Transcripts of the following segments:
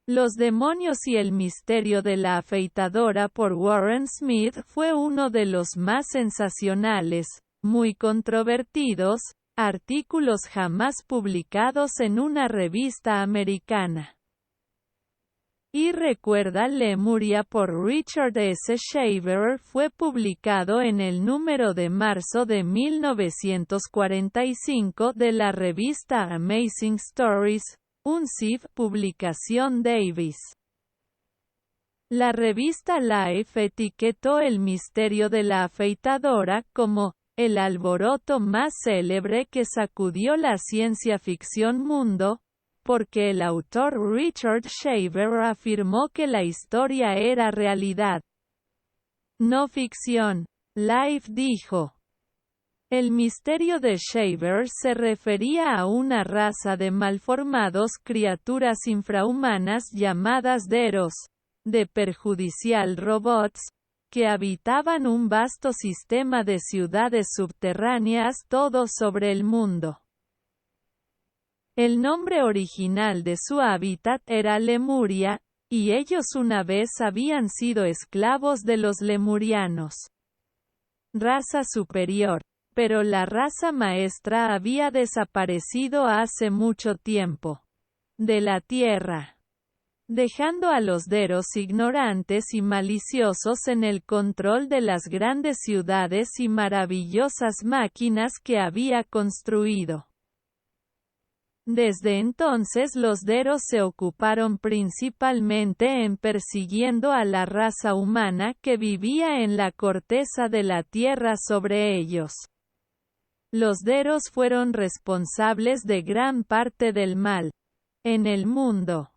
Los demonios y el misterio de la afeitadora por Warren Smith fue uno de los más sensacionales, muy controvertidos, artículos jamás publicados en una revista americana. Y recuerda Lemuria por Richard S. Shaver fue publicado en el número de marzo de 1945 de la revista Amazing Stories, Unsif, publicación Davis. La revista Life etiquetó el misterio de la afeitadora como el alboroto más célebre que sacudió la ciencia ficción mundo, porque el autor Richard Shaver afirmó que la historia era realidad, no ficción. Life dijo. El misterio de Shaver se refería a una raza de malformados criaturas infrahumanas llamadas Deros, de perjudicial robots, que habitaban un vasto sistema de ciudades subterráneas todo sobre el mundo. El nombre original de su hábitat era Lemuria, y ellos una vez habían sido esclavos de los lemurianos. Raza superior. Pero la raza maestra había desaparecido hace mucho tiempo de la Tierra, dejando a los Deros ignorantes y maliciosos en el control de las grandes ciudades y maravillosas máquinas que había construido. Desde entonces los Deros se ocuparon principalmente en persiguiendo a la raza humana que vivía en la corteza de la Tierra sobre ellos. Los Deros fueron responsables de gran parte del mal en el mundo.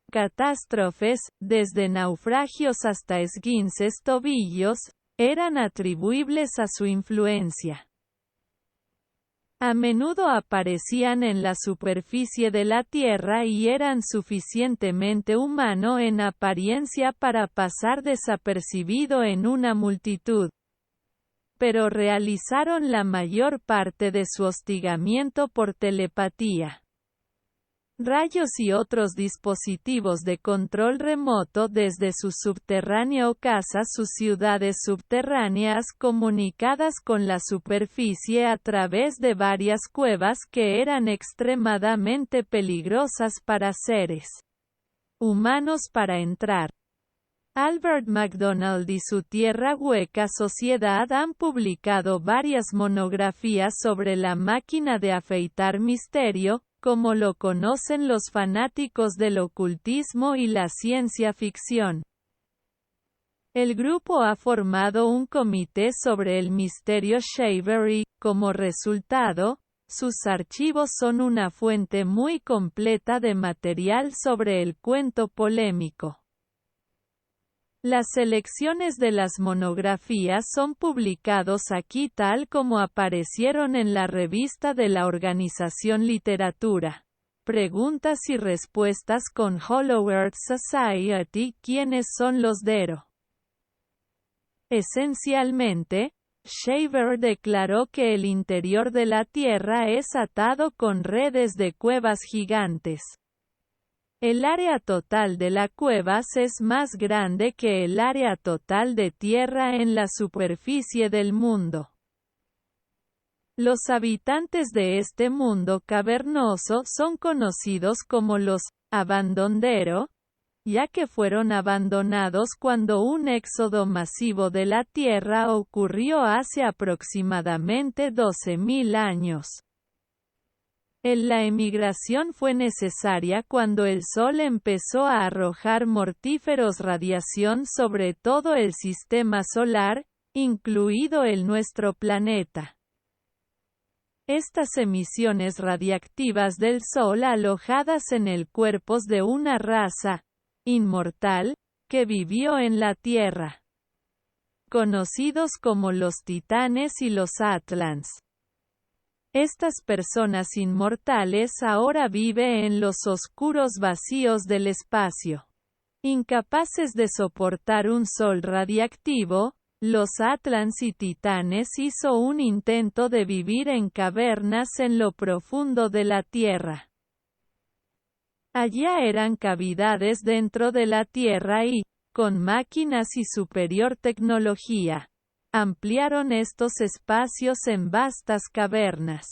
Catástrofes, desde naufragios hasta esguinces tobillos, eran atribuibles a su influencia. A menudo aparecían en la superficie de la Tierra y eran suficientemente humano en apariencia para pasar desapercibido en una multitud. Pero realizaron la mayor parte de su hostigamiento por telepatía. Rayos y otros dispositivos de control remoto desde su subterráneo casa, sus ciudades subterráneas comunicadas con la superficie a través de varias cuevas que eran extremadamente peligrosas para seres humanos para entrar. Albert McDonald y su Tierra Hueca Sociedad han publicado varias monografías sobre la máquina de afeitar misterio, como lo conocen los fanáticos del ocultismo y la ciencia ficción. El grupo ha formado un comité sobre el misterio Shaver y, como resultado, sus archivos son una fuente muy completa de material sobre el cuento polémico. Las selecciones de las monografías son publicados aquí tal como aparecieron en la revista de la organización Literatura. Preguntas y respuestas con Hollow Earth Society. ¿Quiénes son los Dero? Esencialmente, Shaver declaró que el interior de la Tierra es atado con redes de cuevas gigantes. El área total de las cuevas es más grande que el área total de tierra en la superficie del mundo. Los habitantes de este mundo cavernoso son conocidos como los Abandondero, ya que fueron abandonados cuando un éxodo masivo de la Tierra ocurrió hace aproximadamente 12.000 años. La emigración fue necesaria cuando el Sol empezó a arrojar mortíferos radiación sobre todo el sistema solar, incluido nuestro planeta. Estas emisiones radiactivas del Sol alojadas en el cuerpo de una raza inmortal que vivió en la Tierra, conocidos como los Titanes y los Atlans. Estas personas inmortales ahora viven en los oscuros vacíos del espacio. Incapaces de soportar un sol radiactivo, los Atlans y Titanes hizo un intento de vivir en cavernas en lo profundo de la Tierra. Allá eran cavidades dentro de la Tierra y, con máquinas y superior tecnología, ampliaron estos espacios en vastas cavernas.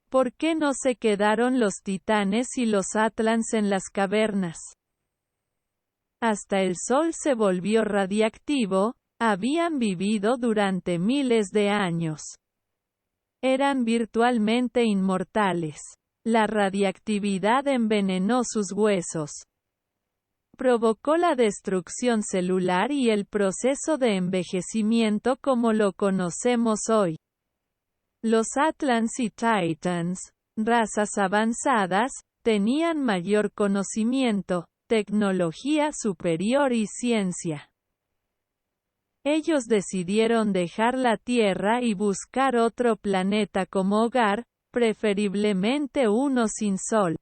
¿Por qué no se quedaron los titanes y los Atlans en las cavernas? Hasta el Sol se volvió radiactivo, habían vivido durante miles de años. Eran virtualmente inmortales. La radiactividad envenenó sus huesos. Provocó la destrucción celular y el proceso de envejecimiento como lo conocemos hoy. Los Atlans y Titans, razas avanzadas, tenían mayor conocimiento, tecnología superior y ciencia. Ellos decidieron dejar la Tierra y buscar otro planeta como hogar, preferiblemente uno sin sol.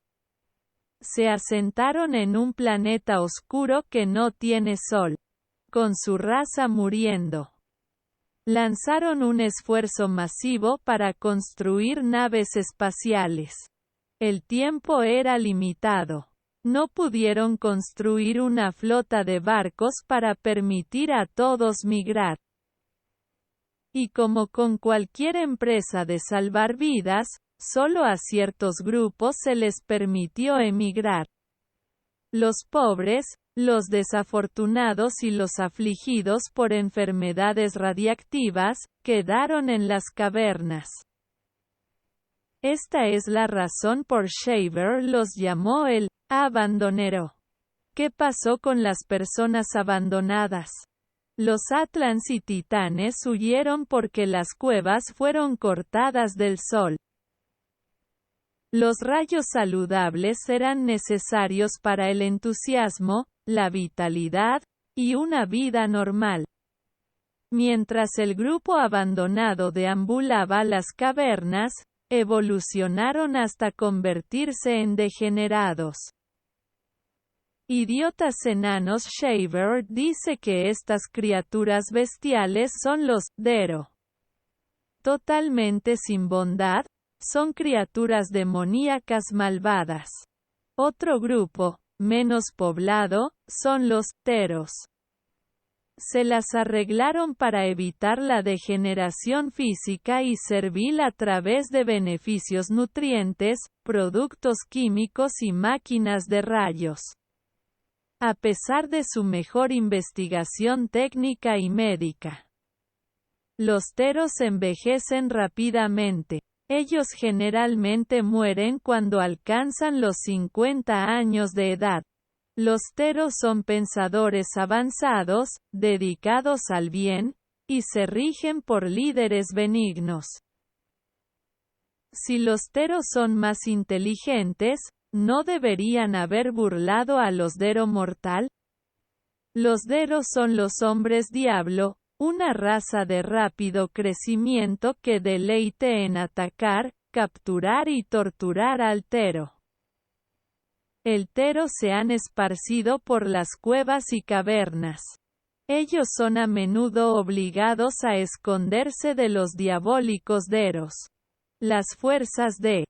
Se asentaron en un planeta oscuro que no tiene sol, con su raza muriendo. Lanzaron un esfuerzo masivo para construir naves espaciales. El tiempo era limitado. No pudieron construir una flota de barcos para permitir a todos migrar. Y como con cualquier empresa de salvar vidas, solo a ciertos grupos se les permitió emigrar. Los pobres, los desafortunados y los afligidos por enfermedades radiactivas, quedaron en las cavernas. Esta es la razón por Shaver los llamó el abandonero. ¿Qué pasó con las personas abandonadas? Los Atlans y Titanes huyeron porque las cuevas fueron cortadas del sol. Los rayos saludables eran necesarios para el entusiasmo, la vitalidad, y una vida normal. Mientras el grupo abandonado deambulaba las cavernas, evolucionaron hasta convertirse en degenerados. Idiotas enanos. Shaver dice que estas criaturas bestiales son los Dero. Totalmente sin bondad, son criaturas demoníacas malvadas. Otro grupo, menos poblado, son los Teros. Se las arreglaron para evitar la degeneración física y servil a través de beneficios nutrientes, productos químicos y máquinas de rayos. A pesar de su mejor investigación técnica y médica, los Teros envejecen rápidamente. Ellos generalmente mueren cuando alcanzan los 50 años de edad. Los Teros son pensadores avanzados, dedicados al bien, y se rigen por líderes benignos. Si los Teros son más inteligentes, ¿no deberían haber burlado a los Dero mortal? Los Dero son los hombres diablo, una raza de rápido crecimiento que deleite en atacar, capturar y torturar al Tero. El Tero se han esparcido por las cuevas y cavernas. Ellos son a menudo obligados a esconderse de los diabólicos Deros. Las fuerzas de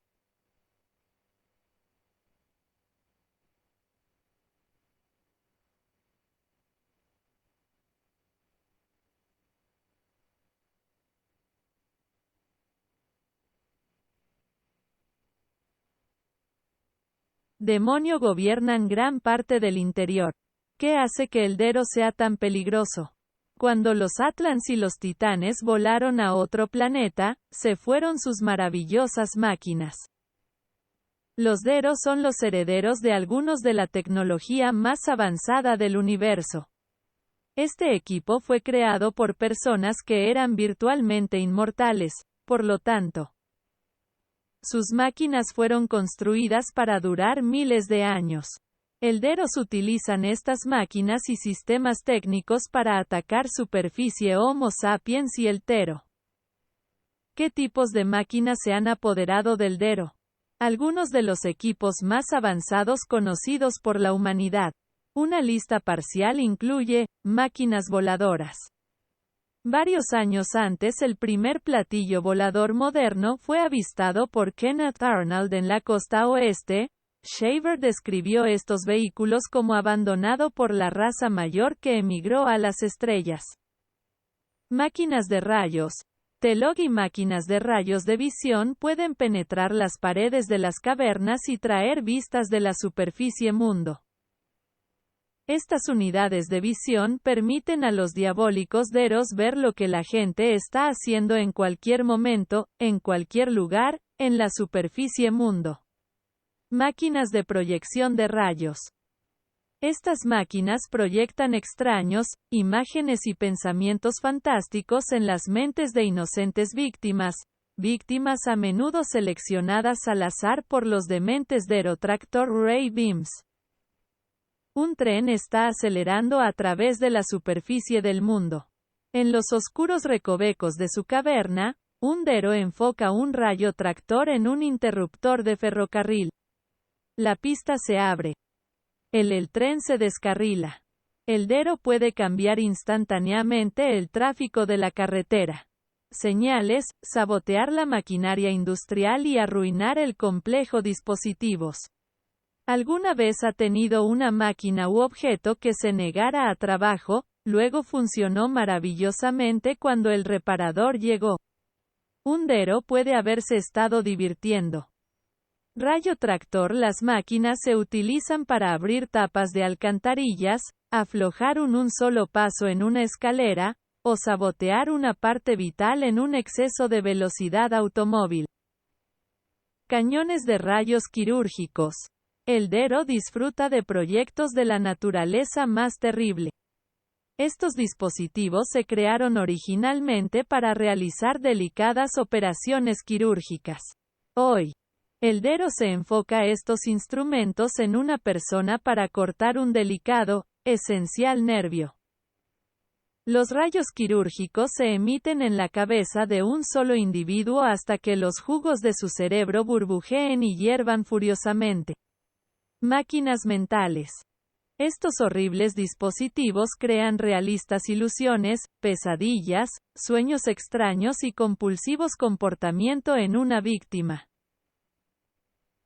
demonio gobiernan gran parte del interior. ¿Qué hace que el Dero sea tan peligroso? Cuando los Atlans y los Titanes volaron a otro planeta, se fueron sus maravillosas máquinas. Los Dero son los herederos de algunos de la tecnología más avanzada del universo. Este equipo fue creado por personas que eran virtualmente inmortales, por lo tanto, sus máquinas fueron construidas para durar miles de años. El Deros utilizan estas máquinas y sistemas técnicos para atacar superficie Homo sapiens y el Tero. ¿Qué tipos de máquinas se han apoderado del Dero? Algunos de los equipos más avanzados conocidos por la humanidad. Una lista parcial incluye máquinas voladoras. Varios años antes el primer platillo volador moderno fue avistado por Kenneth Arnold en la costa oeste. Shaver describió estos vehículos como abandonado por la raza mayor que emigró a las estrellas. Máquinas de rayos. Telog y máquinas de rayos de visión pueden penetrar las paredes de las cavernas y traer vistas de la superficie mundo. Estas unidades de visión permiten a los diabólicos deros ver lo que la gente está haciendo en cualquier momento, en cualquier lugar, en la superficie mundo. Máquinas de proyección de rayos. Estas máquinas proyectan extraños, imágenes y pensamientos fantásticos en las mentes de inocentes víctimas a menudo seleccionadas al azar por los dementes Dero Tractor Ray Beams. Un tren está acelerando a través de la superficie del mundo. En los oscuros recovecos de su caverna, un Dero enfoca un rayo tractor en un interruptor de ferrocarril. La pista se abre. El tren se descarrila. El Dero puede cambiar instantáneamente el tráfico de la carretera. Señales, sabotear la maquinaria industrial y arruinar el complejo dispositivos. ¿Alguna vez ha tenido una máquina u objeto que se negara a trabajo, luego funcionó maravillosamente cuando el reparador llegó? Un Dero puede haberse estado divirtiendo. Rayo tractor. Las máquinas se utilizan para abrir tapas de alcantarillas, aflojar un solo paso en una escalera, o sabotear una parte vital en un exceso de velocidad automóvil. Cañones de rayos quirúrgicos. El Dero disfruta de proyectos de la naturaleza más terrible. Estos dispositivos se crearon originalmente para realizar delicadas operaciones quirúrgicas. Hoy, el Dero se enfoca estos instrumentos en una persona para cortar un delicado, esencial nervio. Los rayos quirúrgicos se emiten en la cabeza de un solo individuo hasta que los jugos de su cerebro burbujeen y hiervan furiosamente. Máquinas mentales. Estos horribles dispositivos crean realistas ilusiones, pesadillas, sueños extraños y compulsivos comportamiento en una víctima.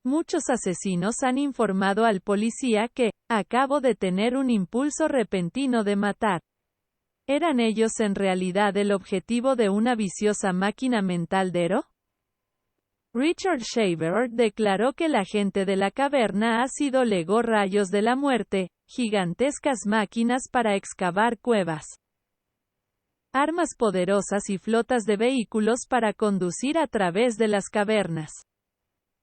Muchos asesinos han informado al policía que, acabo de tener un impulso repentino de matar. ¿Eran ellos en realidad el objetivo de una viciosa máquina mental Dero? Richard Shaver declaró que la gente de la caverna ácido legó rayos de la muerte, gigantescas máquinas para excavar cuevas, armas poderosas y flotas de vehículos para conducir a través de las cavernas.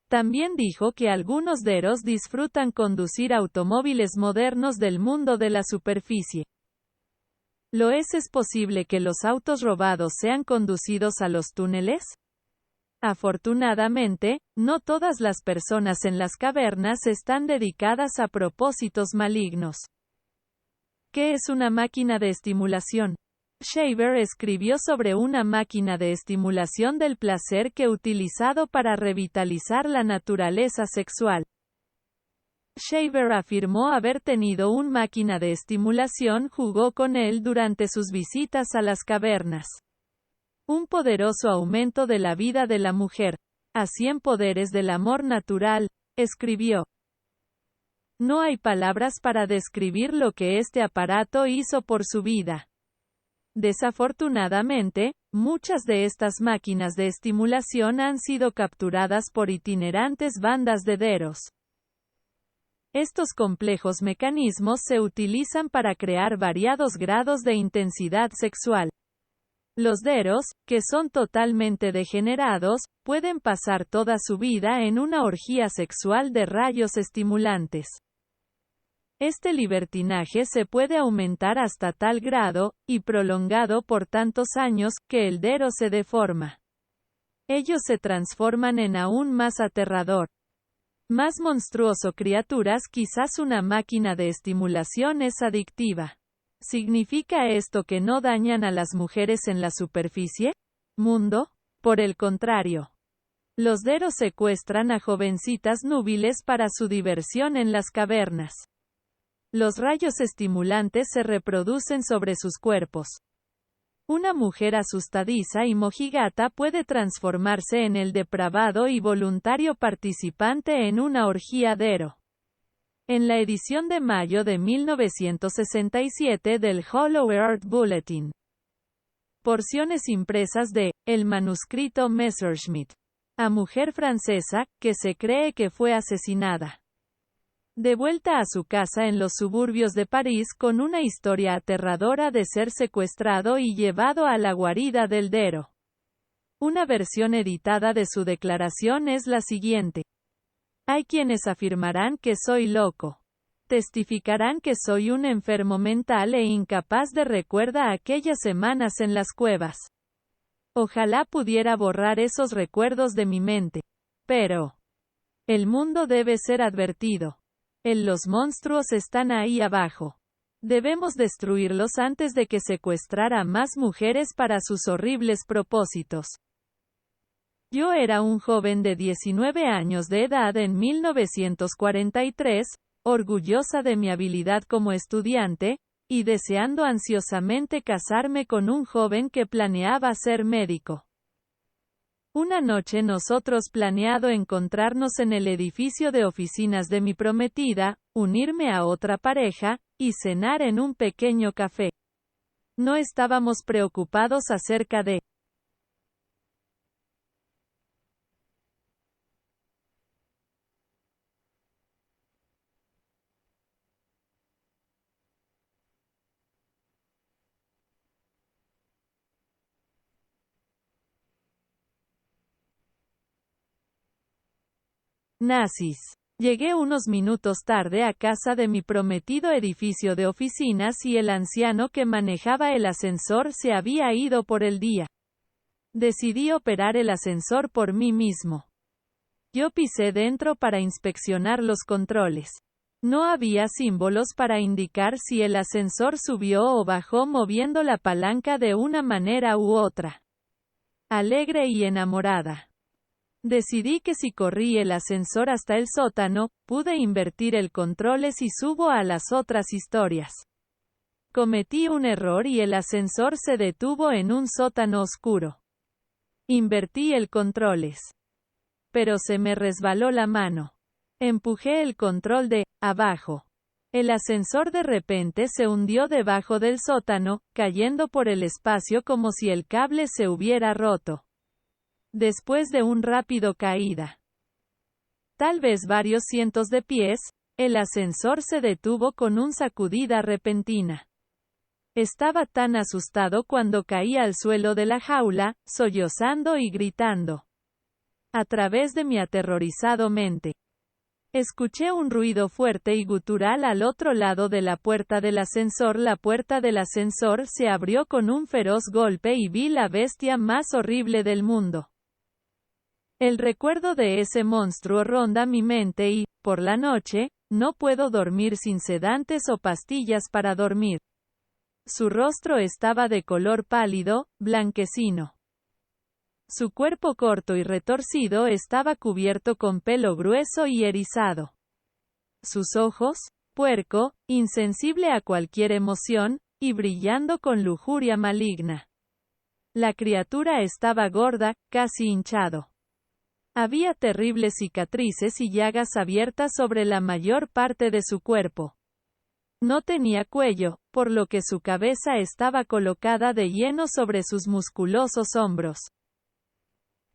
También dijo que algunos Deros disfrutan conducir automóviles modernos del mundo de la superficie. ¿Es posible que los autos robados sean conducidos a los túneles? Afortunadamente, no todas las personas en las cavernas están dedicadas a propósitos malignos. ¿Qué es una máquina de estimulación? Shaver escribió sobre una máquina de estimulación del placer que utilizado para revitalizar la naturaleza sexual. Shaver afirmó haber tenido una máquina de estimulación, jugó con él durante sus visitas a las cavernas. Un poderoso aumento de la vida de la mujer. A 100 poderes del amor natural, escribió. No hay palabras para describir lo que este aparato hizo por su vida. Desafortunadamente, muchas de estas máquinas de estimulación han sido capturadas por itinerantes bandas de Deros. Estos complejos mecanismos se utilizan para crear variados grados de intensidad sexual. Los Deros, que son totalmente degenerados, pueden pasar toda su vida en una orgía sexual de rayos estimulantes. Este libertinaje se puede aumentar hasta tal grado, y prolongado por tantos años, que el Dero se deforma. Ellos se transforman en aún más aterrador, más monstruoso criaturas. Quizás una máquina de estimulación es adictiva. ¿Significa esto que no dañan a las mujeres en la superficie? ¿Mundo? Por el contrario. Los Deros secuestran a jovencitas núbiles para su diversión en las cavernas. Los rayos estimulantes se reproducen sobre sus cuerpos. Una mujer asustadiza y mojigata puede transformarse en el depravado y voluntario participante en una orgía dero. En la edición de mayo de 1967 del Hollow Earth Bulletin. Porciones impresas de El manuscrito Messerschmitt. A mujer francesa, que se cree que fue asesinada. De vuelta a su casa en los suburbios de París con una historia aterradora de ser secuestrado y llevado a la guarida del Dero. Una versión editada de su declaración es la siguiente. Hay quienes afirmarán que soy loco. Testificarán que soy un enfermo mental e incapaz de recordar aquellas semanas en las cuevas. Ojalá pudiera borrar esos recuerdos de mi mente. Pero el mundo debe ser advertido. Los monstruos están ahí abajo. Debemos destruirlos antes de que secuestrar a más mujeres para sus horribles propósitos. Yo era un joven de 19 años de edad en 1943, orgullosa de mi habilidad como estudiante, y deseando ansiosamente casarme con un joven que planeaba ser médico. Una noche nosotros planeado encontrarnos en el edificio de oficinas de mi prometida, unirme a otra pareja, y cenar en un pequeño café. No estábamos preocupados acerca de nazis. Llegué unos minutos tarde a casa de mi prometido edificio de oficinas y el anciano que manejaba el ascensor se había ido por el día. Decidí operar el ascensor por mí mismo. Yo pisé dentro para inspeccionar los controles. No había símbolos para indicar si el ascensor subió o bajó moviendo la palanca de una manera u otra. Alegre y enamorada. Decidí que si corrí el ascensor hasta el sótano, pude invertir el controles y subo a las otras historias. Cometí un error y el ascensor se detuvo en un sótano oscuro. Invertí el controles. Pero se me resbaló la mano. Empujé el control de abajo. El ascensor de repente se hundió debajo del sótano, cayendo por el espacio como si el cable se hubiera roto. Después de un rápido caída, tal vez varios cientos de pies, el ascensor se detuvo con una sacudida repentina. Estaba tan asustado cuando caí al suelo de la jaula, sollozando y gritando. A través de mi aterrorizado mente, escuché un ruido fuerte y gutural al otro lado de la puerta del ascensor. La puerta del ascensor se abrió con un feroz golpe y vi la bestia más horrible del mundo. El recuerdo de ese monstruo ronda mi mente y, por la noche, no puedo dormir sin sedantes o pastillas para dormir. Su rostro estaba de color pálido, blanquecino. Su cuerpo corto y retorcido estaba cubierto con pelo grueso y erizado. Sus ojos, puerco, insensible a cualquier emoción, y brillando con lujuria maligna. La criatura estaba gorda, casi hinchado. Había terribles cicatrices y llagas abiertas sobre la mayor parte de su cuerpo. No tenía cuello, por lo que su cabeza estaba colocada de lleno sobre sus musculosos hombros.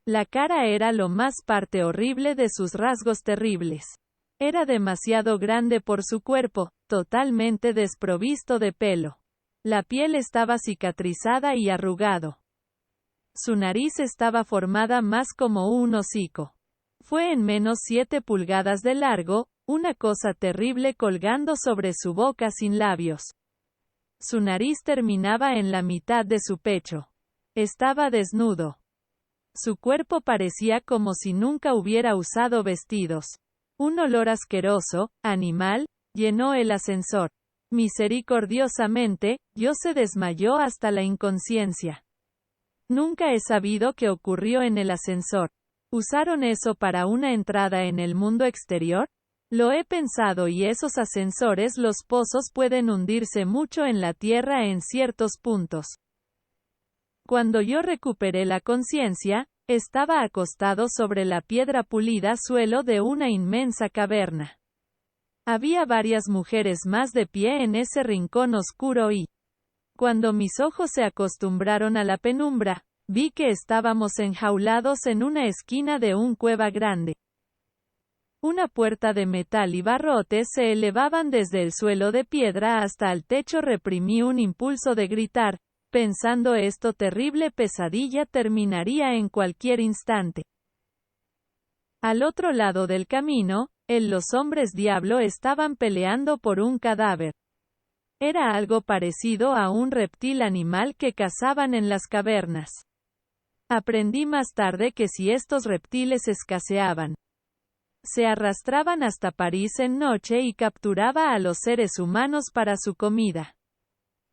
La cara era lo más parte horrible de sus rasgos terribles. Era demasiado grande por su cuerpo, totalmente desprovisto de pelo. La piel estaba cicatrizada y arrugado. Su nariz estaba formada más como un hocico. Fue en menos 7 pulgadas de largo, una cosa terrible colgando sobre su boca sin labios. Su nariz terminaba en la mitad de su pecho. Estaba desnudo. Su cuerpo parecía como si nunca hubiera usado vestidos. Un olor asqueroso, animal, llenó el ascensor. Misericordiosamente, yo se desmayó hasta la inconsciencia. Nunca he sabido qué ocurrió en el ascensor. ¿Usaron eso para una entrada en el mundo exterior? Lo he pensado y esos ascensores, los pozos pueden hundirse mucho en la tierra en ciertos puntos. Cuando yo recuperé la conciencia, estaba acostado sobre la piedra pulida suelo de una inmensa caverna. Había varias mujeres más de pie en ese rincón oscuro y, cuando mis ojos se acostumbraron a la penumbra, vi que estábamos enjaulados en una esquina de un cueva grande. Una puerta de metal y barrotes se elevaban desde el suelo de piedra hasta el techo. Reprimí un impulso de gritar, pensando esto terrible pesadilla terminaría en cualquier instante. Al otro lado del camino, los hombres diablo estaban peleando por un cadáver. Era algo parecido a un reptil animal que cazaban en las cavernas. Aprendí más tarde que si estos reptiles escaseaban, se arrastraban hasta París en noche y capturaba a los seres humanos para su comida.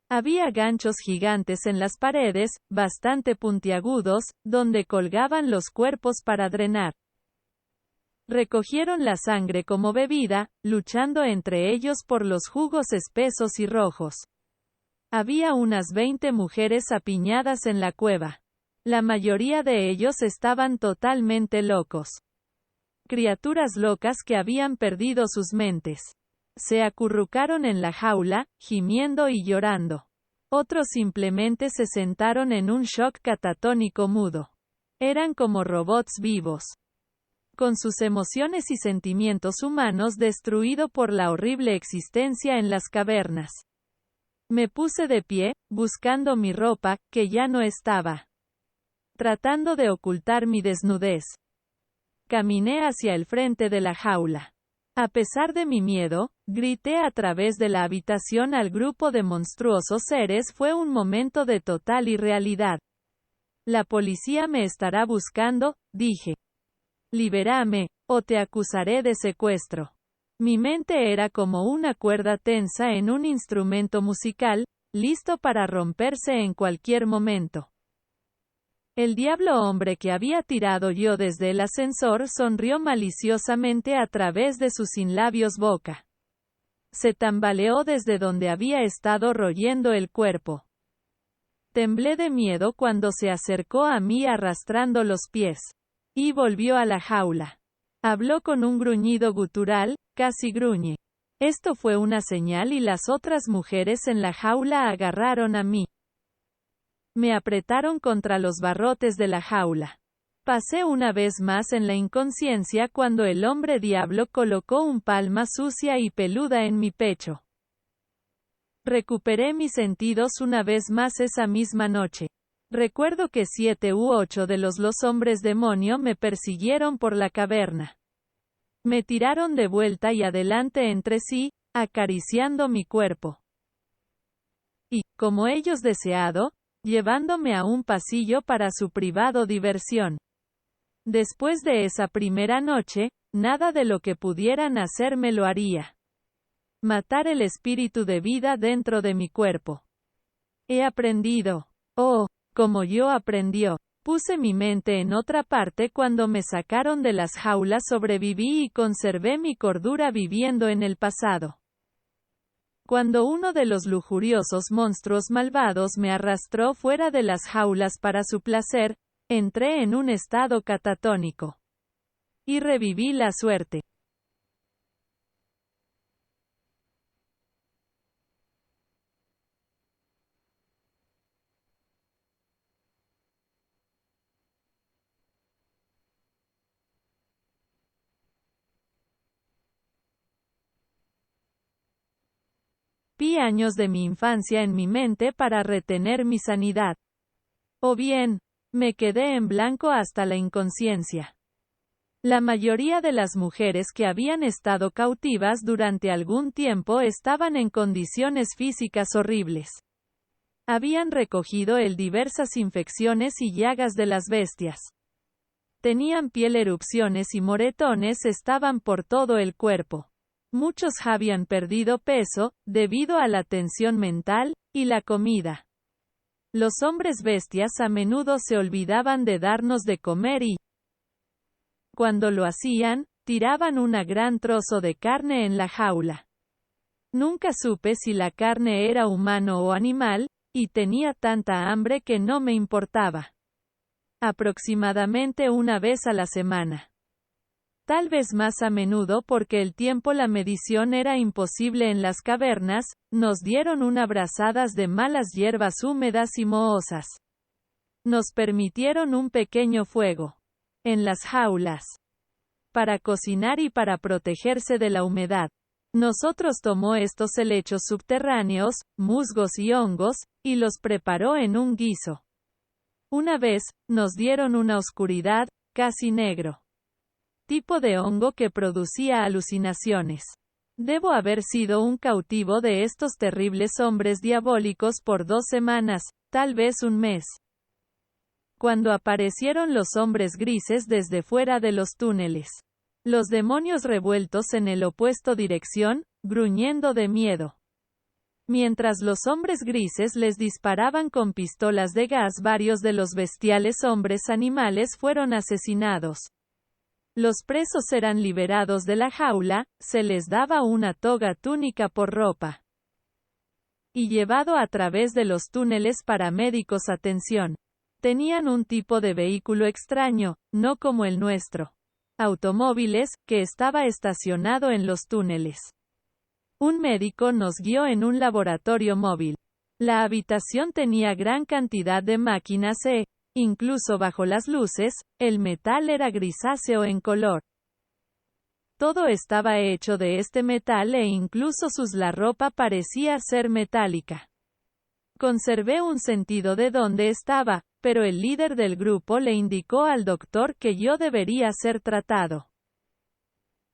Había ganchos gigantes en las paredes, bastante puntiagudos, donde colgaban los cuerpos para drenar. Recogieron la sangre como bebida, luchando entre ellos por los jugos espesos y rojos. Había unas 20 mujeres apiñadas en la cueva. La mayoría de ellos estaban totalmente locos. Criaturas locas que habían perdido sus mentes. Se acurrucaron en la jaula, gimiendo y llorando. Otros simplemente se sentaron en un shock catatónico mudo. Eran como robots vivos, con sus emociones y sentimientos humanos destruido por la horrible existencia en las cavernas. Me puse de pie, buscando mi ropa, que ya no estaba, tratando de ocultar mi desnudez. Caminé hacia el frente de la jaula. A pesar de mi miedo, grité a través de la habitación al grupo de monstruosos seres. Fue un momento de total irrealidad. La policía me estará buscando, dije. Libérame, o te acusaré de secuestro. Mi mente era como una cuerda tensa en un instrumento musical, listo para romperse en cualquier momento. El diablo hombre que había tirado yo desde el ascensor sonrió maliciosamente a través de su sin labios boca. Se tambaleó desde donde había estado royendo el cuerpo. Temblé de miedo cuando se acercó a mí arrastrando los pies. Y volvió a la jaula. Habló con un gruñido gutural, casi gruñe. Esto fue una señal y las otras mujeres en la jaula agarraron a mí. Me apretaron contra los barrotes de la jaula. Pasé una vez más en la inconsciencia cuando el hombre diablo colocó un palma sucia y peluda en mi pecho. Recuperé mis sentidos una vez más esa misma noche. Recuerdo que 7 u 8 de los hombres demonio me persiguieron por la caverna. Me tiraron de vuelta y adelante entre sí, acariciando mi cuerpo. Y, como ellos deseado, llevándome a un pasillo para su privado diversión. Después de esa primera noche, nada de lo que pudieran hacerme lo haría. Matar el espíritu de vida dentro de mi cuerpo. He aprendido. Oh, como yo aprendió. Puse mi mente en otra parte cuando me sacaron de las jaulas. Sobreviví y conservé mi cordura viviendo en el pasado. Cuando uno de los lujuriosos monstruos malvados me arrastró fuera de las jaulas para su placer, entré en un estado catatónico. Y reviví la suerte. Vi años de mi infancia en mi mente para retener mi sanidad. O bien, me quedé en blanco hasta la inconsciencia. La mayoría de las mujeres que habían estado cautivas durante algún tiempo estaban en condiciones físicas horribles. Habían recogido diversas infecciones y llagas de las bestias. Tenían piel, erupciones y moretones estaban por todo el cuerpo. Muchos habían perdido peso, debido a la tensión mental, y la comida. Los hombres bestias a menudo se olvidaban de darnos de comer y, cuando lo hacían, tiraban un gran trozo de carne en la jaula. Nunca supe si la carne era humano o animal, y tenía tanta hambre que no me importaba. Aproximadamente una vez a la semana. Tal vez más a menudo porque el tiempo la medición era imposible en las cavernas, nos dieron una brazadas de malas hierbas húmedas y mohosas. Nos permitieron un pequeño fuego. En las jaulas. Para cocinar y para protegerse de la humedad. Nosotros tomó estos helechos subterráneos, musgos y hongos, y los preparó en un guiso. Una vez, nos dieron una oscuridad, casi negro. Tipo de hongo que producía alucinaciones. Debo haber sido un cautivo de estos terribles hombres diabólicos por 2 semanas, tal vez un mes. Cuando aparecieron los hombres grises desde fuera de los túneles. Los demonios revueltos en el opuesto dirección, gruñendo de miedo. Mientras los hombres grises les disparaban con pistolas de gas, varios de los bestiales hombres animales fueron asesinados. Los presos eran liberados de la jaula, se les daba una toga túnica por ropa. Y llevado a través de los túneles paramédicos. Atención. Tenían un tipo de vehículo extraño, no como el nuestro. Automóviles, que estaba estacionado en los túneles. Un médico nos guió en un laboratorio móvil. La habitación tenía gran cantidad de máquinas incluso bajo las luces, el metal era grisáceo en color. Todo estaba hecho de este metal e incluso la ropa parecía ser metálica. Conservé un sentido de dónde estaba, pero el líder del grupo le indicó al doctor que yo debería ser tratado.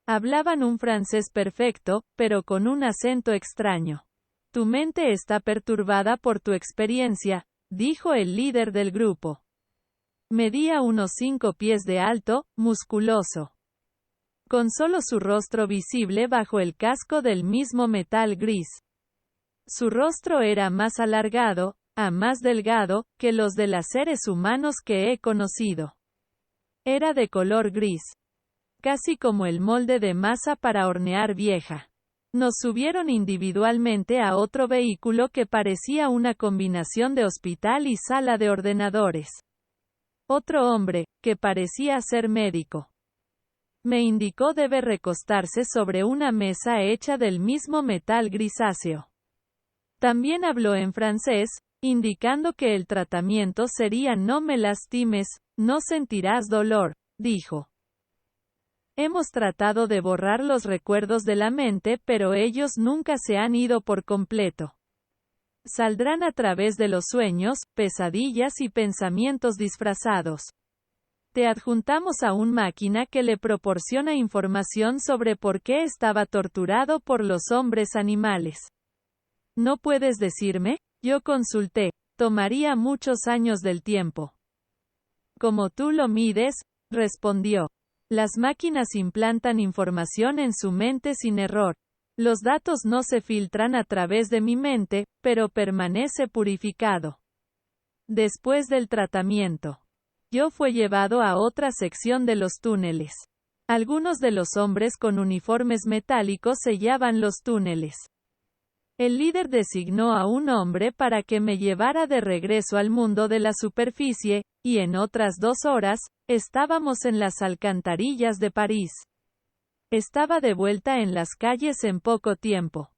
Hablaban un francés perfecto, pero con un acento extraño. Tu mente está perturbada por tu experiencia, dijo el líder del grupo. Medía unos 5 pies de alto, musculoso. Con solo su rostro visible bajo el casco del mismo metal gris. Su rostro era más alargado, más delgado, que los de los seres humanos que he conocido. Era de color gris. Casi como el molde de masa para hornear vieja. Nos subieron individualmente a otro vehículo que parecía una combinación de hospital y sala de ordenadores. Otro hombre, que parecía ser médico. Me indicó debe recostarse sobre una mesa hecha del mismo metal grisáceo. También habló en francés, indicando que el tratamiento sería no me lastimes, no sentirás dolor, dijo. Hemos tratado de borrar los recuerdos de la mente, pero ellos nunca se han ido por completo. Saldrán a través de los sueños, pesadillas y pensamientos disfrazados. Te adjuntamos a una máquina que le proporciona información sobre por qué estaba torturado por los hombres animales. ¿No puedes decirme? Yo consulté. Tomaría muchos años del tiempo. Como tú lo mides, respondió. Las máquinas implantan información en su mente sin error. Los datos no se filtran a través de mi mente, pero permanece purificado. Después del tratamiento, yo fui llevado a otra sección de los túneles. Algunos de los hombres con uniformes metálicos sellaban los túneles. El líder designó a un hombre para que me llevara de regreso al mundo de la superficie, y en otras 2 horas, estábamos en las alcantarillas de París. Estaba de vuelta en las calles en poco tiempo.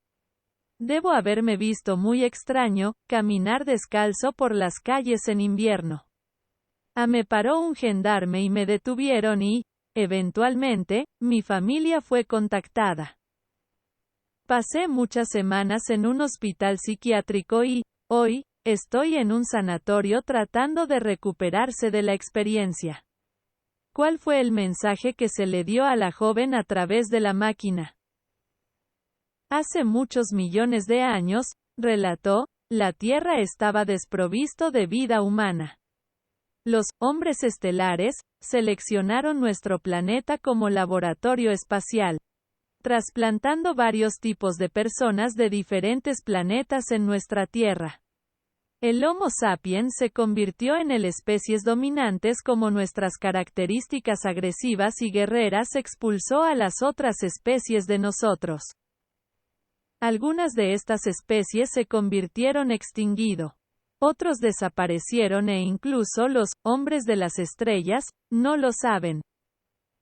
Debo haberme visto muy extraño, caminar descalzo por las calles en invierno. Me paró un gendarme y me detuvieron y, eventualmente, mi familia fue contactada. Pasé muchas semanas en un hospital psiquiátrico y, hoy, estoy en un sanatorio tratando de recuperarse de la experiencia. ¿Cuál fue el mensaje que se le dio a la joven a través de la máquina? Hace muchos millones de años, relató, la Tierra estaba desprovisto de vida humana. Los hombres estelares seleccionaron nuestro planeta como laboratorio espacial, trasplantando varios tipos de personas de diferentes planetas en nuestra Tierra. El Homo sapiens se convirtió en el especies dominantes como nuestras características agresivas y guerreras expulsó a las otras especies de nosotros. Algunas de estas especies se convirtieron extinguido. Otros desaparecieron e incluso los hombres de las estrellas no lo saben.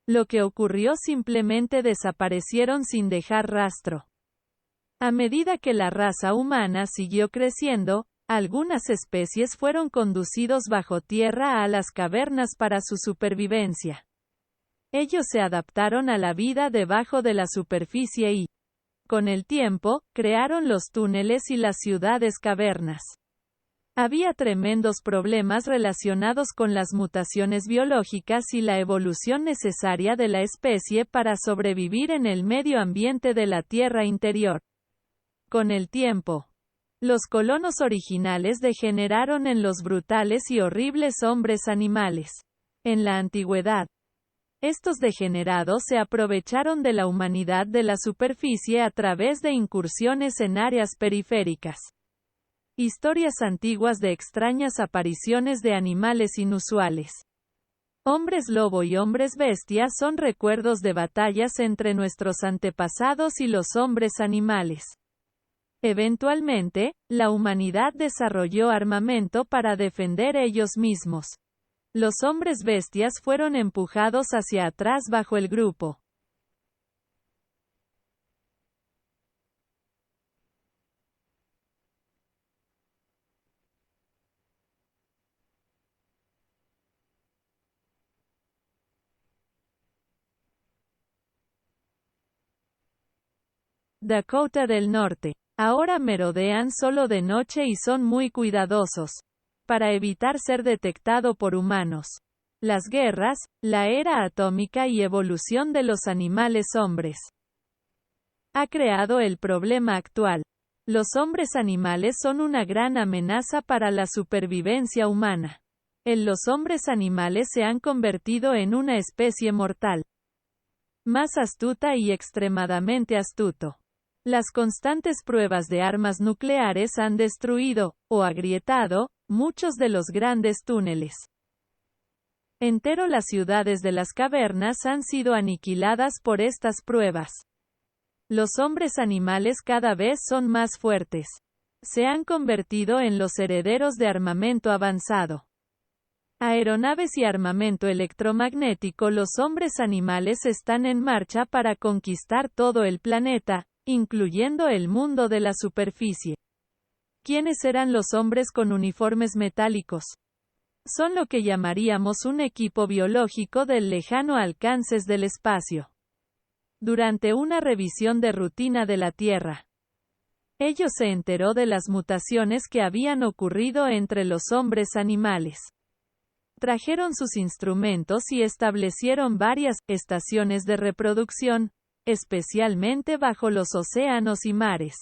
Lo que ocurrió simplemente desaparecieron sin dejar rastro. A medida que la raza humana siguió creciendo, algunas especies fueron conducidos bajo tierra a las cavernas para su supervivencia. Ellos se adaptaron a la vida debajo de la superficie y, con el tiempo, crearon los túneles y las ciudades cavernas. Había tremendos problemas relacionados con las mutaciones biológicas y la evolución necesaria de la especie para sobrevivir en el medio ambiente de la Tierra interior. Con el tiempo, los colonos originales degeneraron en los brutales y horribles hombres animales. En la antigüedad, estos degenerados se aprovecharon de la humanidad de la superficie a través de incursiones en áreas periféricas. Historias antiguas de extrañas apariciones de animales inusuales. Hombres lobo y hombres bestia son recuerdos de batallas entre nuestros antepasados y los hombres animales. Eventualmente, la humanidad desarrolló armamento para defender ellos mismos. Los hombres bestias fueron empujados hacia atrás bajo el grupo. Dakota del Norte. Ahora merodean solo de noche y son muy cuidadosos, para evitar ser detectado por humanos. Las guerras, la era atómica y evolución de los animales hombres ha creado el problema actual. Los hombres animales son una gran amenaza para la supervivencia humana. Los hombres animales se han convertido en una especie mortal, más astuta y extremadamente astuto. Las constantes pruebas de armas nucleares han destruido, o agrietado, muchos de los grandes túneles. Las ciudades de las cavernas han sido aniquiladas por estas pruebas. Los hombres animales cada vez son más fuertes. Se han convertido en los herederos de armamento avanzado. Aeronaves y armamento electromagnético. Los hombres animales están en marcha para conquistar todo el planeta, incluyendo el mundo de la superficie. ¿Quiénes eran los hombres con uniformes metálicos? Son lo que llamaríamos un equipo biológico del lejano alcance del espacio. Durante una revisión de rutina de la Tierra, ellos se enteró de las mutaciones que habían ocurrido entre los hombres animales. Trajeron sus instrumentos y establecieron varias estaciones de reproducción, especialmente bajo los océanos y mares.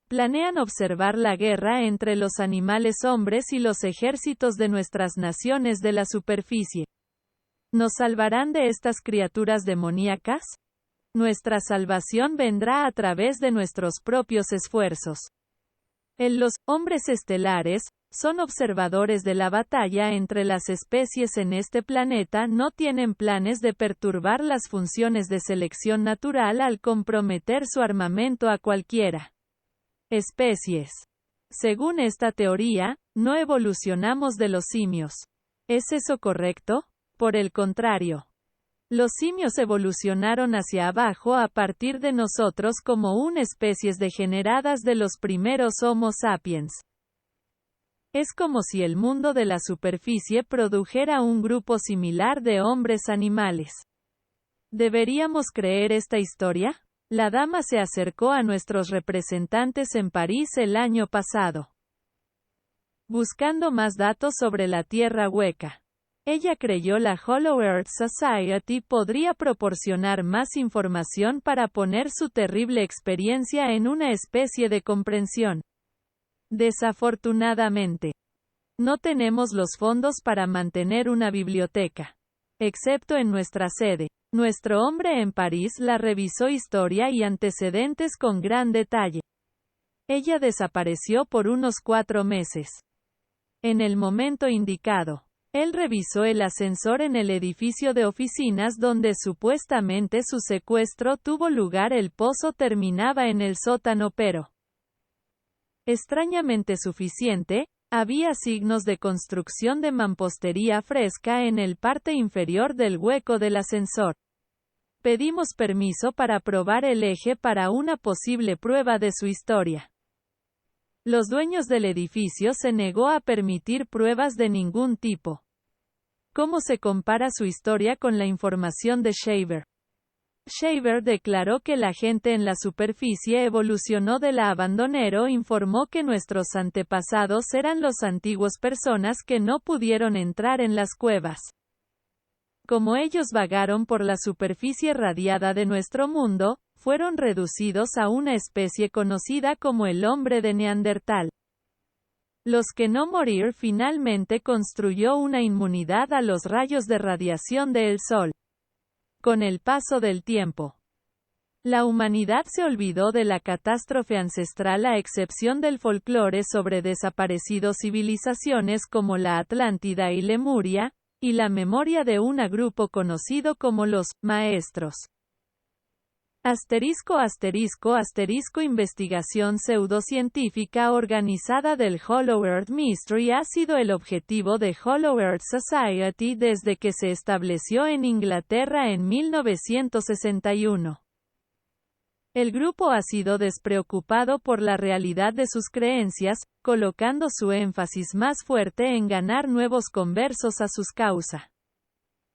Planean observar la guerra entre los animales hombres y los ejércitos de nuestras naciones de la superficie. ¿Nos salvarán de estas criaturas demoníacas? Nuestra salvación vendrá a través de nuestros propios esfuerzos. Los hombres estelares son observadores de la batalla entre las especies en este planeta. No tienen planes de perturbar las funciones de selección natural al comprometer su armamento a cualquiera especies. Según esta teoría, no evolucionamos de los simios. ¿Es eso correcto? Por el contrario, los simios evolucionaron hacia abajo a partir de nosotros como una especies degeneradas de los primeros Homo sapiens. Es como si el mundo de la superficie produjera un grupo similar de hombres animales. ¿Deberíamos creer esta historia? La dama se acercó a nuestros representantes en París el año pasado, buscando más datos sobre la Tierra hueca. Ella creyó la Hollow Earth Society podría proporcionar más información para poner su terrible experiencia en una especie de comprensión. Desafortunadamente, no tenemos los fondos para mantener una biblioteca, excepto en nuestra sede. Nuestro hombre en París la revisó historia y antecedentes con gran detalle. Ella desapareció por unos 4 meses. En el momento indicado, él revisó el ascensor en el edificio de oficinas donde supuestamente su secuestro tuvo lugar. El pozo terminaba en el sótano, pero Extrañamente suficiente, había signos de construcción de mampostería fresca en el parte inferior del hueco del ascensor. Pedimos permiso para probar el eje para una posible prueba de su historia. Los dueños del edificio se negó a permitir pruebas de ningún tipo. ¿Cómo se compara su historia con la información de Shaver? Shaver declaró que la gente en la superficie evolucionó de la abandonero. Informó que nuestros antepasados eran los antiguos personas que no pudieron entrar en las cuevas. Como ellos vagaron por la superficie radiada de nuestro mundo, fueron reducidos a una especie conocida como el hombre de Neandertal. Los que no morir finalmente construyó una inmunidad a los rayos de radiación del Sol. Con el paso del tiempo, la humanidad se olvidó de la catástrofe ancestral a excepción del folclore sobre desaparecidos civilizaciones como la Atlántida y Lemuria, y la memoria de un grupo conocido como los maestros. Investigación pseudocientífica organizada del Hollow Earth Mystery ha sido el objetivo de Hollow Earth Society desde que se estableció en Inglaterra en 1961. El grupo ha sido despreocupado por la realidad de sus creencias, colocando su énfasis más fuerte en ganar nuevos conversos a sus causas.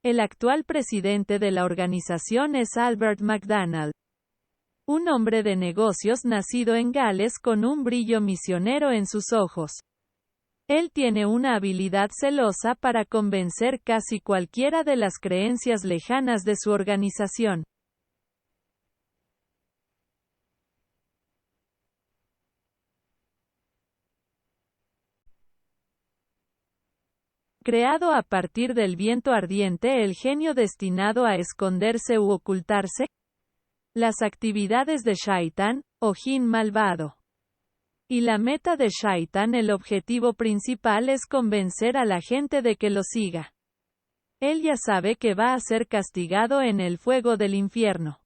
El actual presidente de la organización es Albert McDonald, un hombre de negocios nacido en Gales con un brillo misionero en sus ojos. Él tiene una habilidad celosa para convencer casi cualquiera de las creencias lejanas de su organización. Creado a partir del viento ardiente, el genio destinado a esconderse u ocultarse. Las actividades de Shaitan, o Jin malvado. Y la meta de Shaitan, el objetivo principal es convencer a la gente de que lo siga. Él ya sabe que va a ser castigado en el fuego del infierno.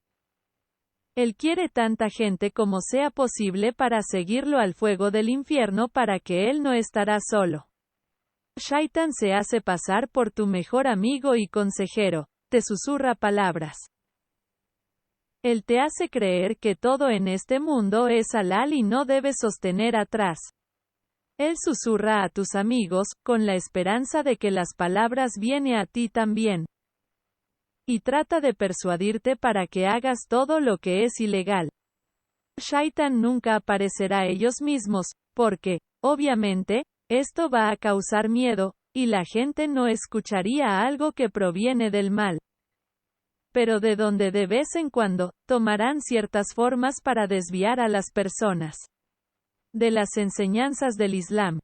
Él quiere tanta gente como sea posible para seguirlo al fuego del infierno para que él no estará solo. Shaitan se hace pasar por tu mejor amigo y consejero, te susurra palabras. Él te hace creer que todo en este mundo es halal y no debes sostener atrás. Él susurra a tus amigos, con la esperanza de que las palabras vienen a ti también. Y trata de persuadirte para que hagas todo lo que es ilegal. Shaitan nunca aparecerá ellos mismos, porque, obviamente, esto va a causar miedo, y la gente no escucharía algo que proviene del mal. Pero de donde de vez en cuando, tomarán ciertas formas para desviar a las personas de las enseñanzas del Islam.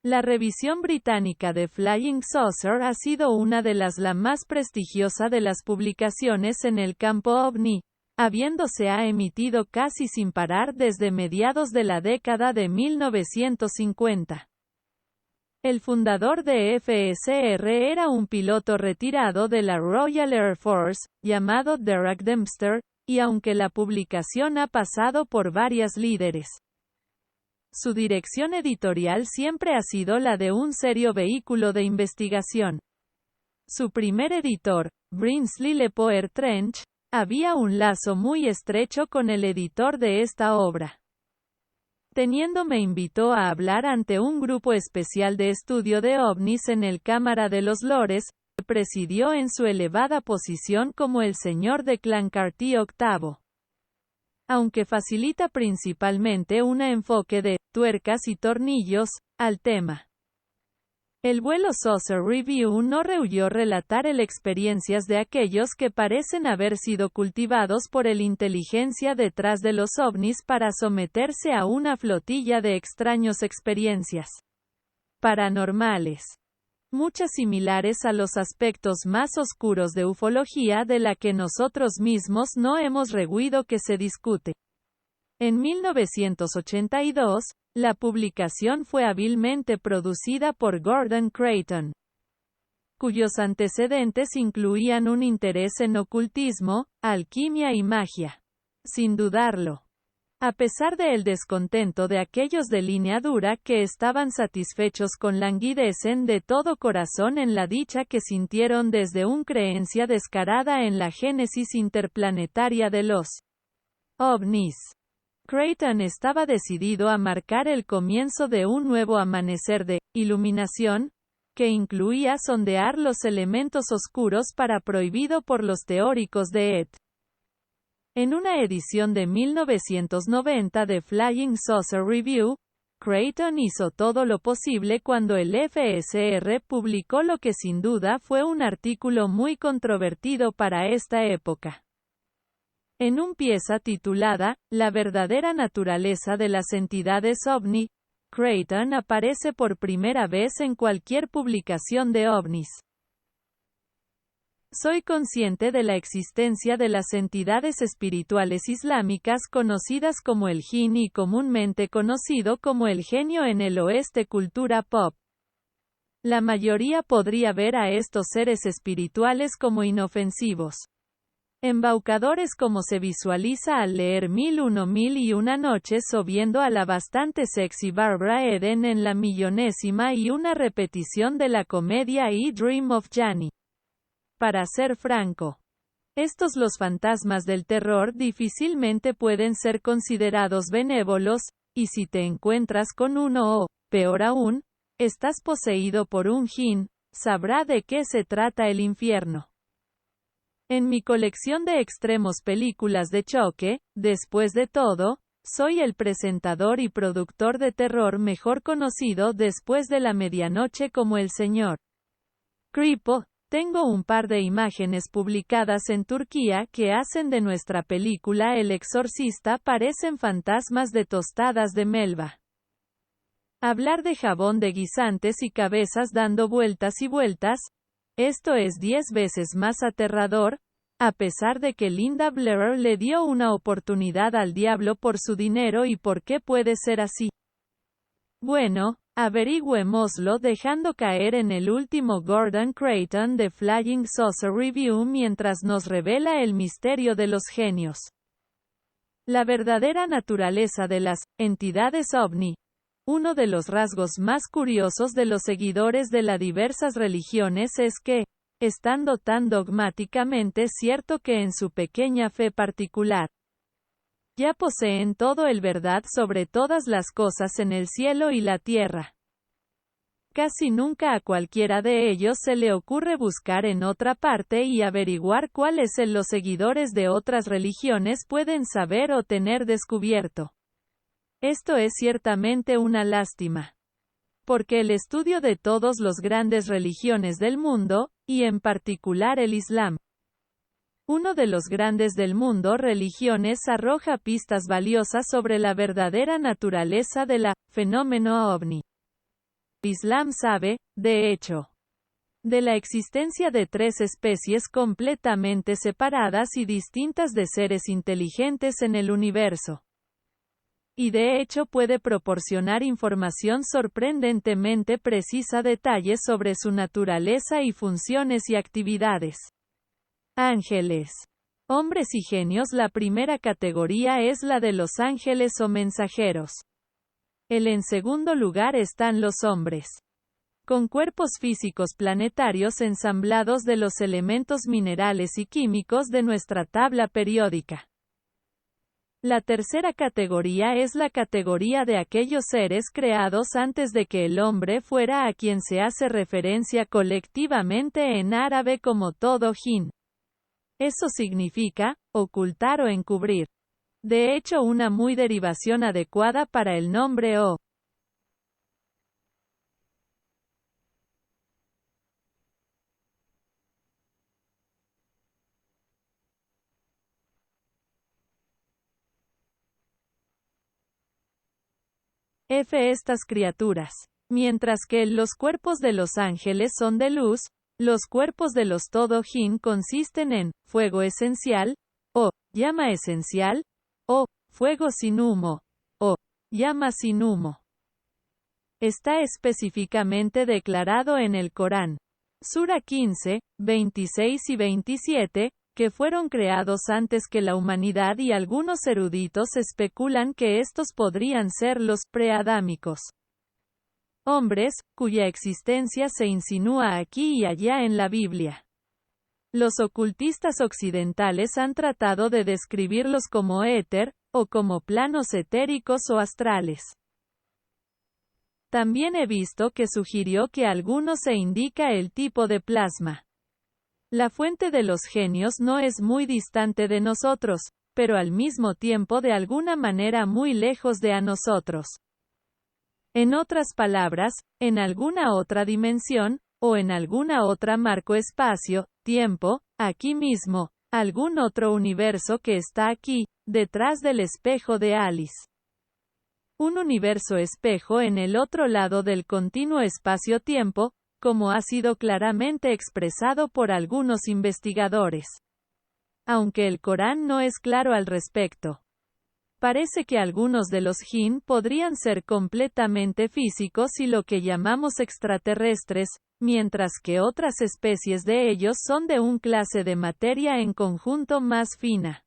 La revisión británica de Flying Saucer ha sido una de las la más prestigiosa de las publicaciones en el campo ovni, habiéndose emitido casi sin parar desde mediados de la década de 1950. El fundador de FSR era un piloto retirado de la Royal Air Force, llamado Derek Dempster, y aunque la publicación ha pasado por varios líderes, su dirección editorial siempre ha sido la de un serio vehículo de investigación. Su primer editor, Brinsley Lepoer Trench, había un lazo muy estrecho con el editor de esta obra. Me invitó a hablar ante un grupo especial de estudio de ovnis en el Cámara de los Lores, que presidió en su elevada posición como el señor de Clancarty VIII. Aunque facilita principalmente un enfoque de tuercas y tornillos al tema. El vuelo Saucer Review no rehuyó relatar el experiencias de aquellos que parecen haber sido cultivados por el inteligencia detrás de los ovnis para someterse a una flotilla de extraños experiencias paranormales, muchas similares a los aspectos más oscuros de ufología de la que nosotros mismos no hemos rehuido que se discute. En 1982, la publicación fue hábilmente producida por Gordon Creighton, cuyos antecedentes incluían un interés en ocultismo, alquimia y magia. Sin dudarlo, A pesar de el descontento de aquellos de línea dura que estaban satisfechos con languidecen de todo corazón en la dicha que sintieron desde una creencia descarada en la génesis interplanetaria de los ovnis. Creighton estaba decidido a marcar el comienzo de un nuevo amanecer de iluminación, que incluía sondear los elementos oscuros para prohibido por los teóricos de ET. En una edición de 1990 de Flying Saucer Review, Creighton hizo todo lo posible cuando el FSR publicó lo que sin duda fue un artículo muy controvertido para esta época. En una pieza titulada, La verdadera naturaleza de las entidades ovni, Creighton aparece por primera vez en cualquier publicación de ovnis. Soy consciente de la existencia de las entidades espirituales islámicas conocidas como el jinn y comúnmente conocido como el genio en el oeste cultura pop. La mayoría podría ver a estos seres espirituales como inofensivos, embaucadores como se visualiza al leer 1001 noches o viendo a la bastante sexy Barbara Eden en la 1.000.000ª repetición de la comedia I Dream of Jeannie. Para ser franco, estos los fantasmas del terror difícilmente pueden ser considerados benévolos, y si te encuentras con uno o, peor aún, estás poseído por un jinn, sabrá de qué se trata el infierno. En mi colección de extremos películas de choque, después de todo, soy el presentador y productor de terror mejor conocido después de la medianoche como el señor Creepo. Tengo un par de imágenes publicadas en Turquía que hacen de nuestra película El Exorcista parecen fantasmas de tostadas de melva. Hablar de jabón de guisantes y cabezas dando vueltas y vueltas, esto es 10 veces más aterrador, a pesar de que Linda Blair le dio una oportunidad al diablo por su dinero y por qué puede ser así. Bueno, averigüémoslo dejando caer en el último Gordon Creighton de Flying Saucer Review mientras nos revela el misterio de los genios. La verdadera naturaleza de las entidades ovni. Uno de los rasgos más curiosos de los seguidores de las diversas religiones es que, estando tan dogmáticamente cierto que en su pequeña fe particular, ya poseen todo el verdad sobre todas las cosas en el cielo y la tierra. Casi nunca a cualquiera de ellos se le ocurre buscar en otra parte y averiguar cuáles los seguidores de otras religiones pueden saber o tener descubierto. Esto es ciertamente una lástima. Porque el estudio de todas las grandes religiones del mundo, y en particular el Islam, uno de los grandes del mundo religiones arroja pistas valiosas sobre la verdadera naturaleza de la fenómeno ovni. El Islam sabe, de hecho, de la existencia de 3 especies completamente separadas y distintas de seres inteligentes en el universo. Y de hecho puede proporcionar información sorprendentemente precisa, detalles sobre su naturaleza y funciones y actividades. Ángeles. Hombres y genios. La primera categoría es la de los ángeles o mensajeros. En segundo lugar están los hombres, con cuerpos físicos planetarios ensamblados de los elementos minerales y químicos de nuestra tabla periódica. La tercera categoría es la categoría de aquellos seres creados antes de que el hombre fuera, a quien se hace referencia colectivamente en árabe como todo jinn. Eso significa, ocultar o encubrir. De hecho, una muy derivación adecuada para el nombre o. Estas criaturas. Mientras que los cuerpos de los ángeles son de luz, los cuerpos de los todo jinn consisten en fuego esencial, o llama esencial, o fuego sin humo, o llama sin humo. Está específicamente declarado en el Corán. Sura 15, 26 y 27, que fueron creados antes que la humanidad, y algunos eruditos especulan que estos podrían ser los preadámicos. Hombres, cuya existencia se insinúa aquí y allá en la Biblia. Los ocultistas occidentales han tratado de describirlos como éter, o como planos etéricos o astrales. También he visto que sugirió que algunos se indica el tipo de plasma. La fuente de los genios no es muy distante de nosotros, pero al mismo tiempo de alguna manera muy lejos de a nosotros. En otras palabras, en alguna otra dimensión, o en alguna otra marco-espacio, tiempo, aquí mismo, algún otro universo que está aquí, detrás del espejo de Alice. Un universo espejo en el otro lado del continuo espacio-tiempo, como ha sido claramente expresado por algunos investigadores. Aunque el Corán no es claro al respecto. Parece que algunos de los jinn podrían ser completamente físicos y lo que llamamos extraterrestres, mientras que otras especies de ellos son de un clase de materia en conjunto más fina.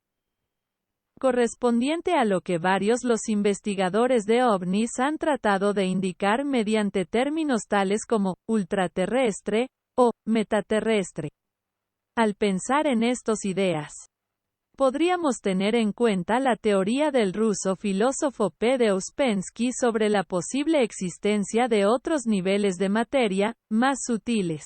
Correspondiente a lo que varios los investigadores de ovnis han tratado de indicar mediante términos tales como ultraterrestre o metaterrestre. Al pensar en estas ideas, podríamos tener en cuenta la teoría del ruso filósofo P. de Ouspensky sobre la posible existencia de otros niveles de materia, más sutiles,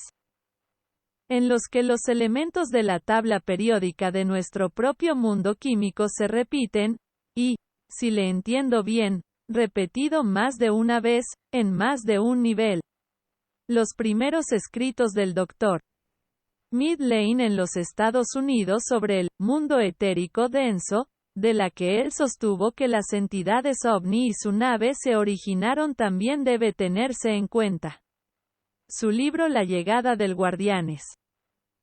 en los que los elementos de la tabla periódica de nuestro propio mundo químico se repiten, y, si le entiendo bien, repetido más de una vez, en más de un nivel. Los primeros escritos del Dr. Mid Lane en los Estados Unidos sobre el mundo etérico denso, de la que él sostuvo que las entidades ovni y su nave se originaron, también debe tenerse en cuenta. Su libro La llegada del Guardianes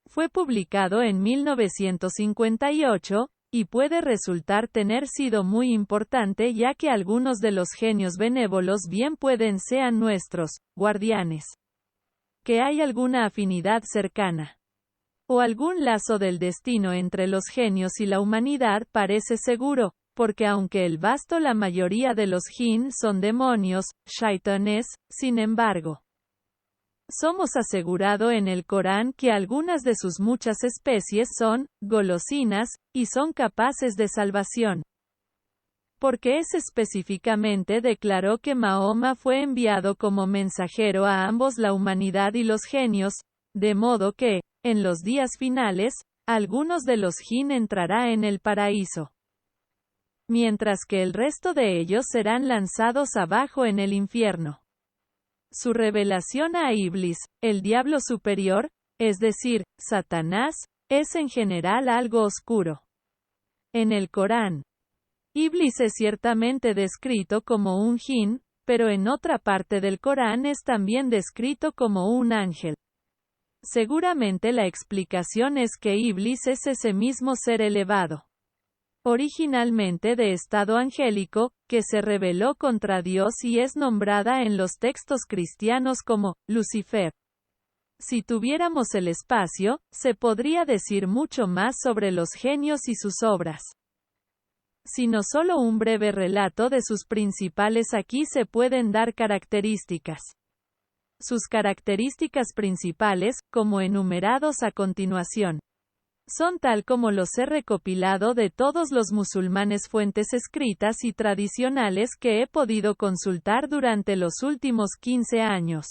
fue publicado en 1958, y puede resultar tener sido muy importante, ya que algunos de los genios benévolos bien pueden sean nuestros guardianes. Que hay alguna afinidad cercana o algún lazo del destino entre los genios y la humanidad parece seguro, porque aunque el vasto la mayoría de los jinn son demonios, shaitanes, sin embargo, somos asegurado en el Corán que algunas de sus muchas especies son golosinas, y son capaces de salvación. Porque es específicamente declaró que Mahoma fue enviado como mensajero a ambos, la humanidad y los genios, de modo que, en los días finales, algunos de los jinn entrará en el paraíso, mientras que el resto de ellos serán lanzados abajo en el infierno. Su revelación a Iblis, el diablo superior, es decir, Satanás, es en general algo oscuro. En el Corán, Iblis es ciertamente descrito como un jinn, pero en otra parte del Corán es también descrito como un ángel. Seguramente la explicación es que Iblis es ese mismo ser elevado, originalmente de estado angélico, que se rebeló contra Dios y es nombrada en los textos cristianos como Lucifer. Si tuviéramos el espacio, se podría decir mucho más sobre los genios y sus obras. Sino solo un breve relato de sus principales. Aquí se pueden dar características. Sus características principales, como enumerados a continuación, son tal como los he recopilado de todos los musulmanes, fuentes escritas y tradicionales que he podido consultar durante los últimos 15 años.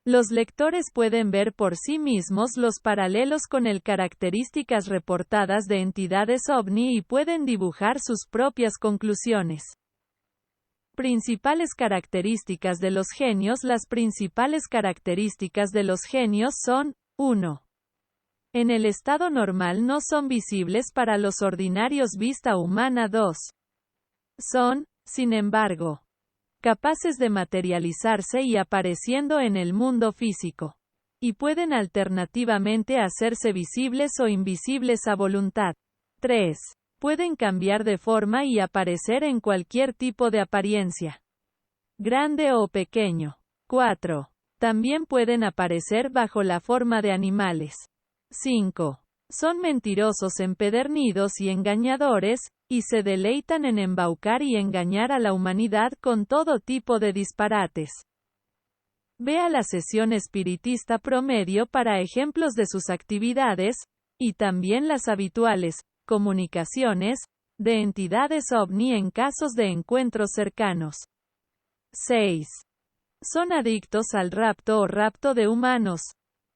Los lectores pueden ver por sí mismos los paralelos con el características reportadas de entidades ovni y pueden dibujar sus propias conclusiones. Principales características de los genios. Las principales características de los genios son: 1. En el estado normal no son visibles para los ordinarios vista humana. 2. Son, sin embargo, capaces de materializarse y apareciendo en el mundo físico. Y pueden alternativamente hacerse visibles o invisibles a voluntad. 3. Pueden cambiar de forma y aparecer en cualquier tipo de apariencia, grande o pequeño. 4. También pueden aparecer bajo la forma de animales. 5. Son mentirosos empedernidos y engañadores, y se deleitan en embaucar y engañar a la humanidad con todo tipo de disparates. Ve a la sesión espiritista promedio para ejemplos de sus actividades, y también las habituales comunicaciones de entidades ovni en casos de encuentros cercanos. 6. Son adictos al rapto o rapto de humanos.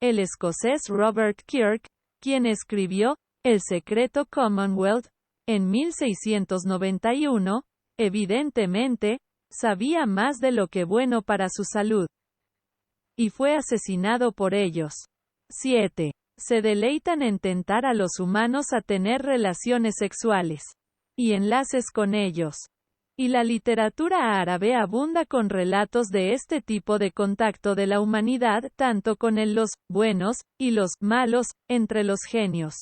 El escocés Robert Kirk, quien escribió El secreto Commonwealth en 1691, evidentemente, sabía más de lo que bueno para su salud. Y fue asesinado por ellos. 7. Se deleitan en tentar a los humanos a tener relaciones sexuales y enlaces con ellos. Y la literatura árabe abunda con relatos de este tipo de contacto de la humanidad tanto con los buenos y los malos entre los genios.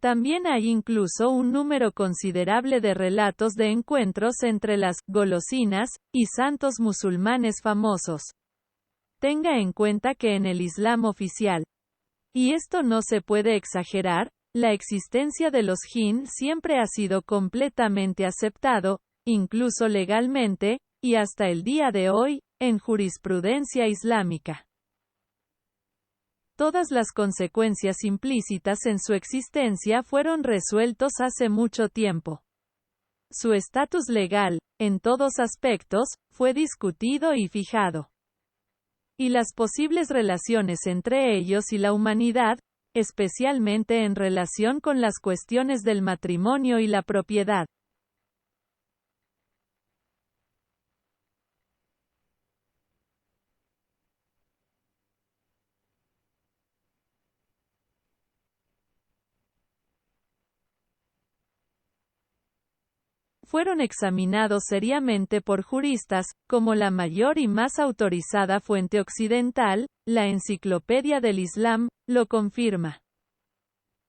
También hay incluso un número considerable de relatos de encuentros entre las golosinas y santos musulmanes famosos. Tenga en cuenta que en el Islam oficial, y esto no se puede exagerar, la existencia de los jinn siempre ha sido completamente aceptado, incluso legalmente, y hasta el día de hoy, en jurisprudencia islámica. Todas las consecuencias implícitas en su existencia fueron resueltos hace mucho tiempo. Su estatus legal, en todos aspectos, fue discutido y fijado. Y las posibles relaciones entre ellos y la humanidad, especialmente en relación con las cuestiones del matrimonio y la propiedad. Fueron examinados seriamente por juristas, como la mayor y más autorizada fuente occidental, la Enciclopedia del Islam, lo confirma.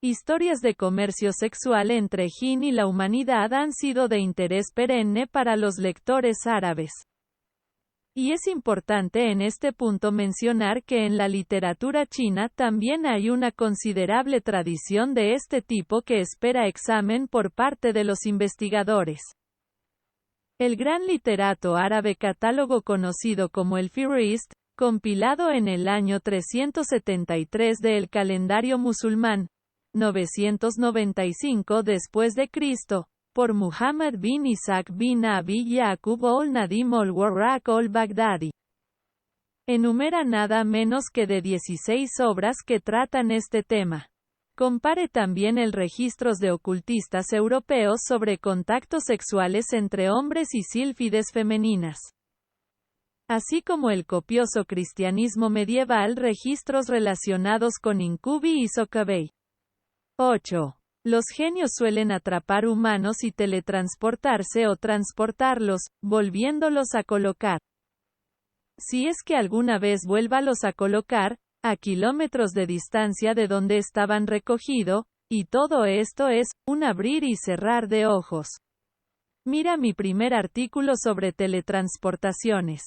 Historias de comercio sexual entre jinn y la humanidad han sido de interés perenne para los lectores árabes. Y es importante en este punto mencionar que en la literatura china también hay una considerable tradición de este tipo que espera examen por parte de los investigadores. El gran literato árabe catálogo conocido como el Fihrist, compilado en el año 373 del calendario musulmán, 995 después de Cristo, por Muhammad bin Isaac bin Abi Yaqub al-Nadim al-Warraq al-Baghdadi. Enumera nada menos que de 16 obras que tratan este tema. Compare también el registros de ocultistas europeos sobre contactos sexuales entre hombres y sílfides femeninas. Así como el copioso cristianismo medieval registros relacionados con incubi y socabey. 8. Los genios suelen atrapar humanos y teletransportarse o transportarlos, volviéndolos a colocar. Si es que alguna vez vuélvalos a colocar, a kilómetros de distancia de donde estaban recogido, y todo esto es, un abrir y cerrar de ojos. Mira mi primer artículo sobre teletransportaciones.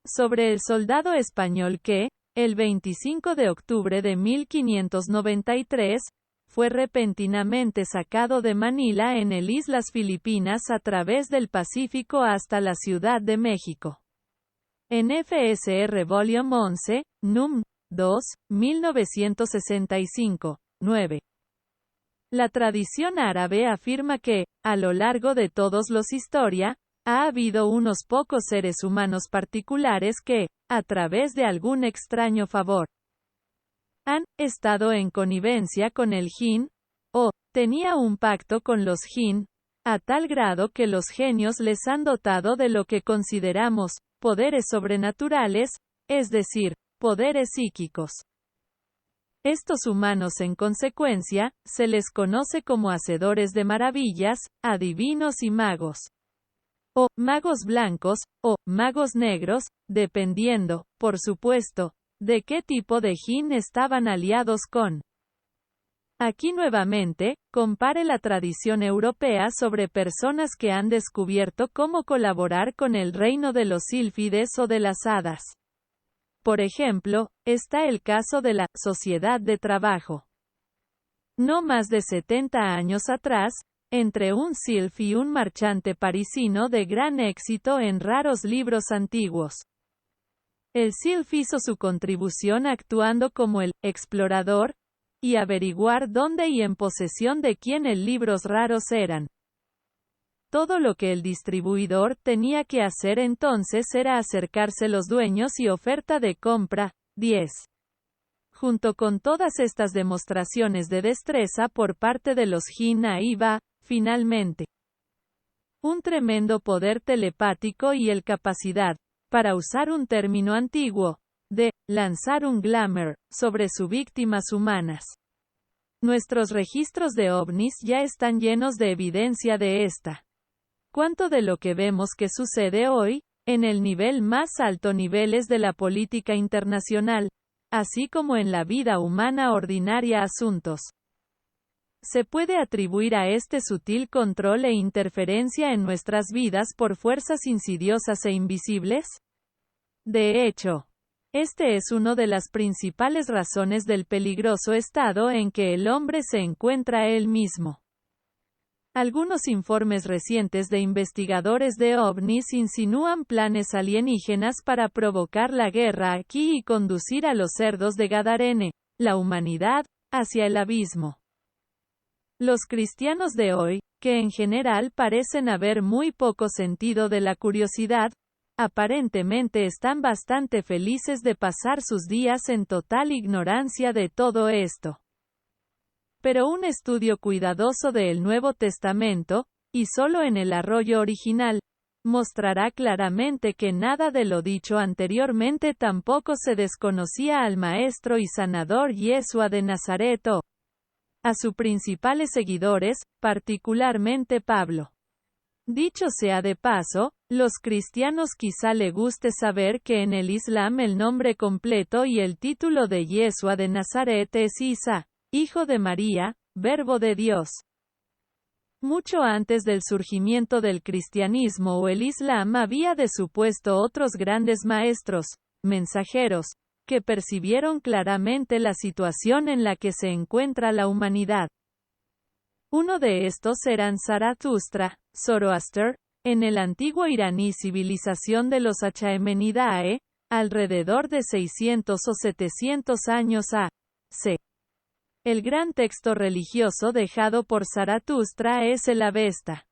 Sobre el soldado español que, el 25 de octubre de 1593, fue repentinamente sacado de Manila en el Islas Filipinas a través del Pacífico hasta la Ciudad de México. En FSR Volume 11, Núm. 2, 1965, 9. La tradición árabe afirma que, a lo largo de todos los historia, ha habido unos pocos seres humanos particulares que, a través de algún extraño favor, han estado en connivencia con el jinn, o tenía un pacto con los jinn, a tal grado que los genios les han dotado de lo que consideramos poderes sobrenaturales, es decir, poderes psíquicos. Estos humanos en consecuencia, se les conoce como hacedores de maravillas, adivinos y magos. O magos blancos, o magos negros, dependiendo, por supuesto, de qué tipo de jinn estaban aliados con. Aquí nuevamente, compare la tradición europea sobre personas que han descubierto cómo colaborar con el reino de los sílfides o de las hadas. Por ejemplo, está el caso de la Sociedad de Trabajo. No más de 70 años atrás, entre un sylph y un marchante parisino de gran éxito en raros libros antiguos. El sylph hizo su contribución actuando como el explorador, y averiguar dónde y en posesión de quién el libros raros eran. Todo lo que el distribuidor tenía que hacer entonces era acercarse los dueños y oferta de compra, 10. Junto con todas estas demostraciones de destreza por parte de los Jin iba, finalmente, un tremendo poder telepático y el capacidad, para usar un término antiguo, de lanzar un glamour sobre sus víctimas humanas. Nuestros registros de ovnis ya están llenos de evidencia de esta. ¿Cuánto de lo que vemos que sucede hoy, en el nivel más alto niveles de la política internacional, así como en la vida humana ordinaria asuntos, se puede atribuir a este sutil control e interferencia en nuestras vidas por fuerzas insidiosas e invisibles? De hecho, este es una de las principales razones del peligroso estado en que el hombre se encuentra él mismo. Algunos informes recientes de investigadores de ovnis insinúan planes alienígenas para provocar la guerra aquí y conducir a los cerdos de Gadarene, la humanidad, hacia el abismo. Los cristianos de hoy, que en general parecen haber muy poco sentido de la curiosidad, aparentemente están bastante felices de pasar sus días en total ignorancia de todo esto. Pero un estudio cuidadoso del Nuevo Testamento, y solo en el arroyo original, mostrará claramente que nada de lo dicho anteriormente tampoco se desconocía al Maestro y Sanador Yeshua de Nazaret o a sus principales seguidores, particularmente Pablo. Dicho sea de paso, los cristianos quizá le guste saber que en el Islam el nombre completo y el título de Yeshua de Nazaret es Isa, Hijo de María, Verbo de Dios. Mucho antes del surgimiento del cristianismo o el Islam había de supuesto otros grandes maestros, mensajeros, que percibieron claramente la situación en la que se encuentra la humanidad. Uno de estos eran Zaratustra, Zoroaster, en el antiguo iraní civilización de los Achaemenidae, alrededor de 600 o 700 años a.C. El gran texto religioso dejado por Zaratustra es el Avesta,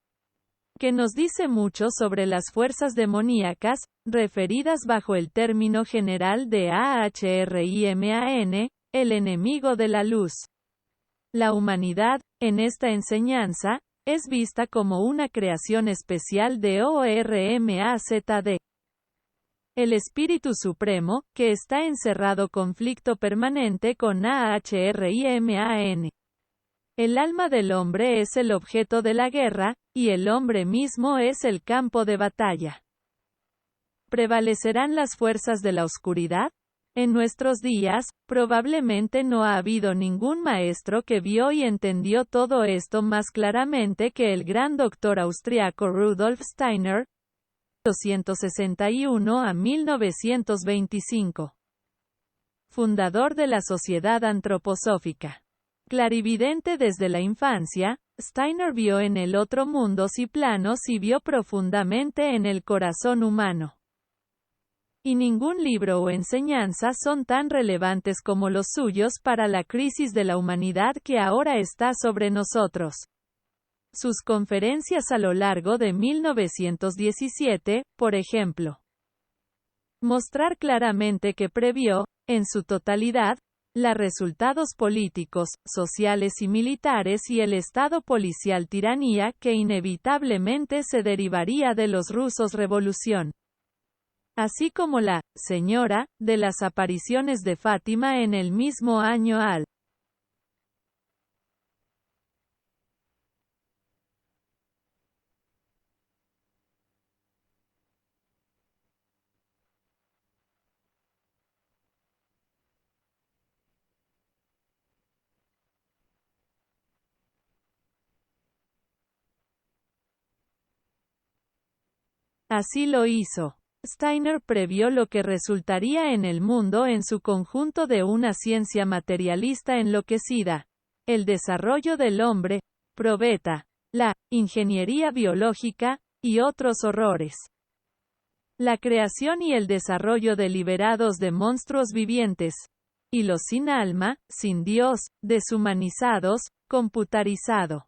que nos dice mucho sobre las fuerzas demoníacas, referidas bajo el término general de Ahriman, el enemigo de la luz. La humanidad, en esta enseñanza, es vista como una creación especial de Ormazd. El Espíritu Supremo, que está encerrado conflicto permanente con Ahriman. El alma del hombre es el objeto de la guerra, y el hombre mismo es el campo de batalla. ¿Prevalecerán las fuerzas de la oscuridad? En nuestros días, probablemente no ha habido ningún maestro que vio y entendió todo esto más claramente que el gran doctor austriaco Rudolf Steiner, 1861 a 1925. Fundador de la Sociedad Antroposófica. Clarividente desde la infancia, Steiner vio en el otro mundos y planos y vio profundamente en el corazón humano. Y ningún libro o enseñanza son tan relevantes como los suyos para la crisis de la humanidad que ahora está sobre nosotros. Sus conferencias a lo largo de 1917, por ejemplo, mostrar claramente que previó, en su totalidad, los resultados políticos, sociales y militares y el estado policial tiranía que inevitablemente se derivaría de los rusos revolución. Así como la señora de las apariciones de Fátima en el mismo año al. Así lo hizo. Steiner previó lo que resultaría en el mundo en su conjunto de una ciencia materialista enloquecida, el desarrollo del hombre, probeta, la ingeniería biológica, y otros horrores. La creación y el desarrollo deliberados de monstruos vivientes, y los sin alma, sin Dios, deshumanizados, computarizado.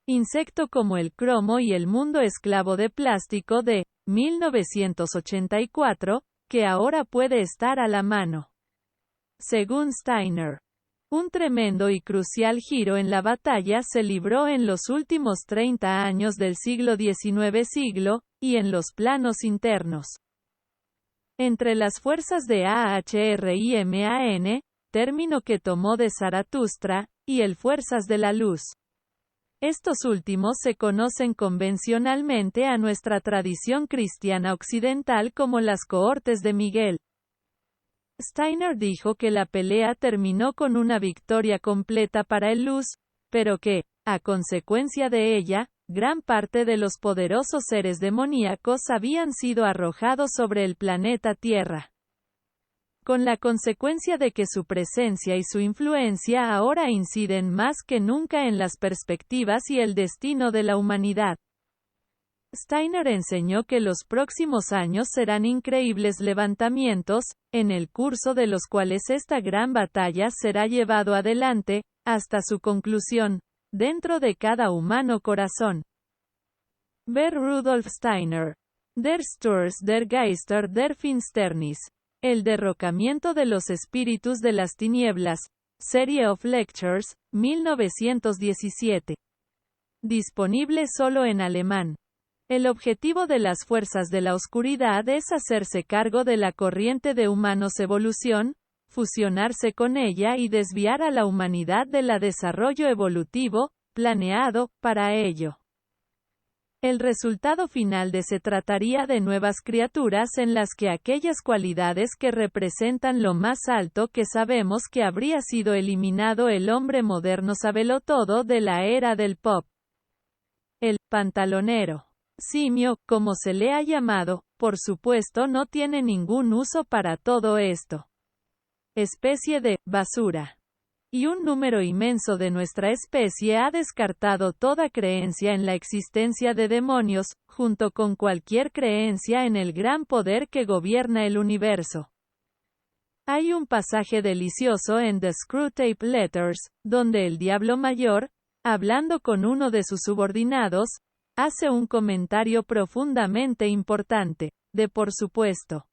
Insecto como el cromo y el mundo esclavo de plástico de 1984, que ahora puede estar a la mano. Según Steiner, un tremendo y crucial giro en la batalla se libró en los últimos 30 años del siglo XIX y en los planos internos. Entre las fuerzas de AHRIMAN, término que tomó de Zaratustra, y el fuerzas de la luz. Estos últimos se conocen convencionalmente a nuestra tradición cristiana occidental como las cohortes de Miguel. Steiner dijo que la pelea terminó con una victoria completa para el luz, pero que, a consecuencia de ella, gran parte de los poderosos seres demoníacos habían sido arrojados sobre el planeta Tierra, con la consecuencia de que su presencia y su influencia ahora inciden más que nunca en las perspectivas y el destino de la humanidad. Steiner enseñó que los próximos años serán increíbles levantamientos, en el curso de los cuales esta gran batalla será llevado adelante, hasta su conclusión, dentro de cada humano corazón. Ver Rudolf Steiner. Der Sturz der Geister der Finsternis. El derrocamiento de los espíritus de las tinieblas. Serie of Lectures, 1917. Disponible solo en alemán. El objetivo de las fuerzas de la oscuridad es hacerse cargo de la corriente de humanos evolución, fusionarse con ella y desviar a la humanidad del desarrollo evolutivo, planeado, para ello. El resultado final se trataría de nuevas criaturas en las que aquellas cualidades que representan lo más alto que sabemos que habría sido eliminado el hombre moderno sabelotodo de la era del pop. El pantalonero simio, como se le ha llamado, por supuesto no tiene ningún uso para todo esto. Especie de basura. Y un número inmenso de nuestra especie ha descartado toda creencia en la existencia de demonios, junto con cualquier creencia en el gran poder que gobierna el universo. Hay un pasaje delicioso en The Screwtape Letters, donde el Diablo Mayor, hablando con uno de sus subordinados, hace un comentario profundamente importante, por supuesto.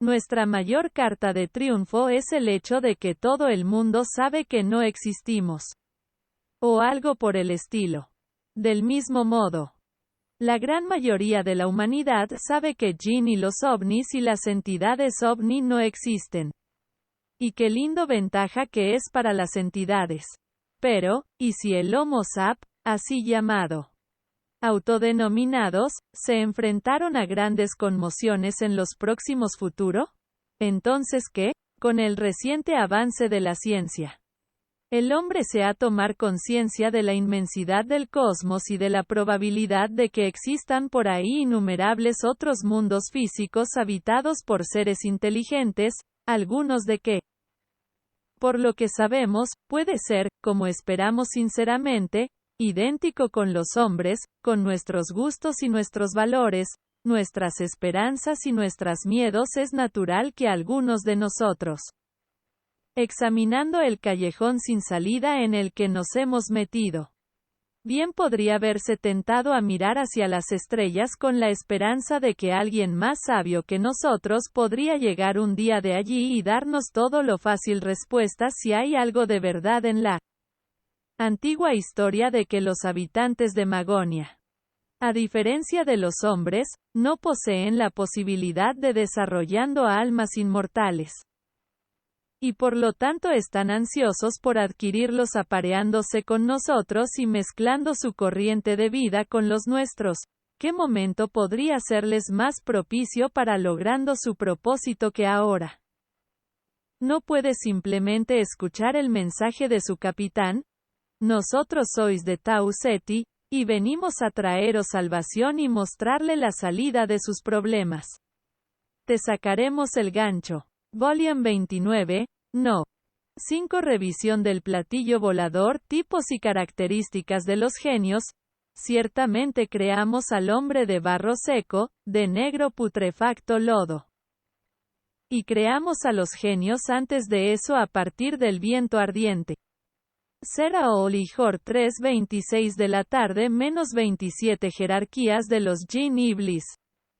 Nuestra mayor carta de triunfo es el hecho de que todo el mundo sabe que no existimos. O algo por el estilo. Del mismo modo, la gran mayoría de la humanidad sabe que Jinn y los ovnis y las entidades ovni no existen. Y qué lindo ventaja que es para las entidades. Pero, ¿y si el Homo sap, así llamado, autodenominados, se enfrentaron a grandes conmociones en los próximos futuro? Entonces, ¿qué? Con el reciente avance de la ciencia, el hombre se ha tomar conciencia de la inmensidad del cosmos y de la probabilidad de que existan por ahí innumerables otros mundos físicos habitados por seres inteligentes, algunos de que, por lo que sabemos, puede ser, como esperamos sinceramente, idéntico con los hombres, con nuestros gustos y nuestros valores, nuestras esperanzas y nuestros miedos. Es natural que algunos de nosotros, examinando el callejón sin salida en el que nos hemos metido, bien podría verse tentado a mirar hacia las estrellas con la esperanza de que alguien más sabio que nosotros podría llegar un día de allí y darnos todo lo fácil respuestas si hay algo de verdad en la antigua historia de que los habitantes de Magonia, a diferencia de los hombres, no poseen la posibilidad de desarrollando almas inmortales. Y por lo tanto están ansiosos por adquirirlos apareándose con nosotros y mezclando su corriente de vida con los nuestros. ¿Qué momento podría serles más propicio para logrando su propósito que ahora? ¿No puede simplemente escuchar el mensaje de su capitán? Nosotros sois de Tau Ceti, y venimos a traeros salvación y mostrarle la salida de sus problemas. Te sacaremos el gancho. Volume 29, no. 5. Revisión del platillo volador, tipos y características de los genios. Ciertamente creamos al hombre de barro seco, de negro putrefacto lodo. Y creamos a los genios antes de eso a partir del viento ardiente. Sera Olijor 3:26 de la tarde menos 27 jerarquías de los Jin Iblis.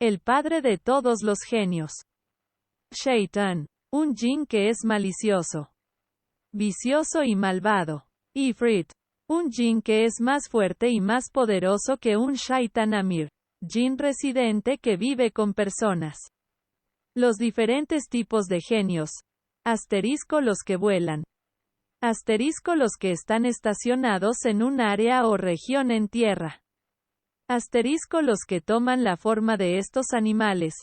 El padre de todos los genios. Shaitan. Un jin que es malicioso, vicioso y malvado. Ifrit. Un jin que es más fuerte y más poderoso que un Shaitan Amir. Jin residente que vive con personas. Los diferentes tipos de genios. Asterisco los que vuelan. Asterisco los que están estacionados en un área o región en tierra. Asterisco los que toman la forma de estos animales.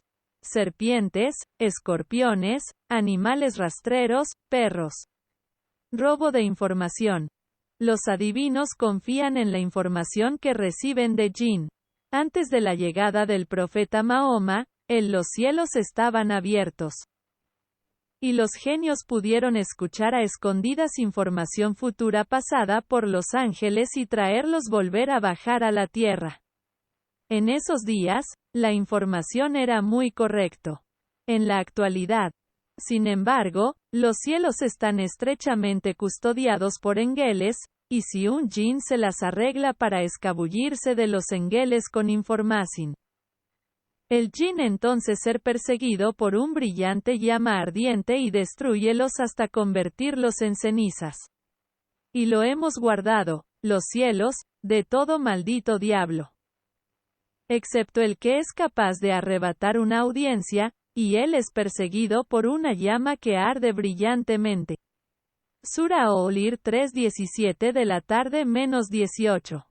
Serpientes, escorpiones, animales rastreros, perros. Robo de información. Los adivinos confían en la información que reciben de Jin. Antes de la llegada del profeta Mahoma, los cielos estaban abiertos. Y los genios pudieron escuchar a escondidas información futura pasada por los ángeles y traerlos volver a bajar a la tierra. En esos días, la información era muy correcto. En la actualidad, sin embargo, los cielos están estrechamente custodiados por engeles, y si un jin se las arregla para escabullirse de los engeles con información, el jin entonces ser perseguido por un brillante llama ardiente y destrúyelos hasta convertirlos en cenizas. Y lo hemos guardado, los cielos, de todo maldito diablo. Excepto el que es capaz de arrebatar una audiencia, y él es perseguido por una llama que arde brillantemente. Sura Olir 3:17 de la tarde menos 18.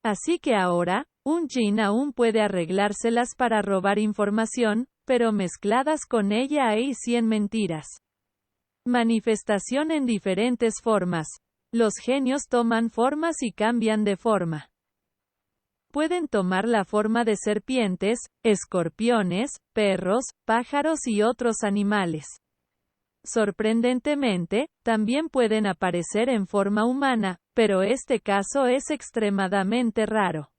Así que ahora, un jin aún puede arreglárselas para robar información, pero mezcladas con ella hay 100 mentiras. Manifestación en diferentes formas. Los genios toman formas y cambian de forma. Pueden tomar la forma de serpientes, escorpiones, perros, pájaros y otros animales. Sorprendentemente, también pueden aparecer en forma humana, pero este caso es extremadamente raro.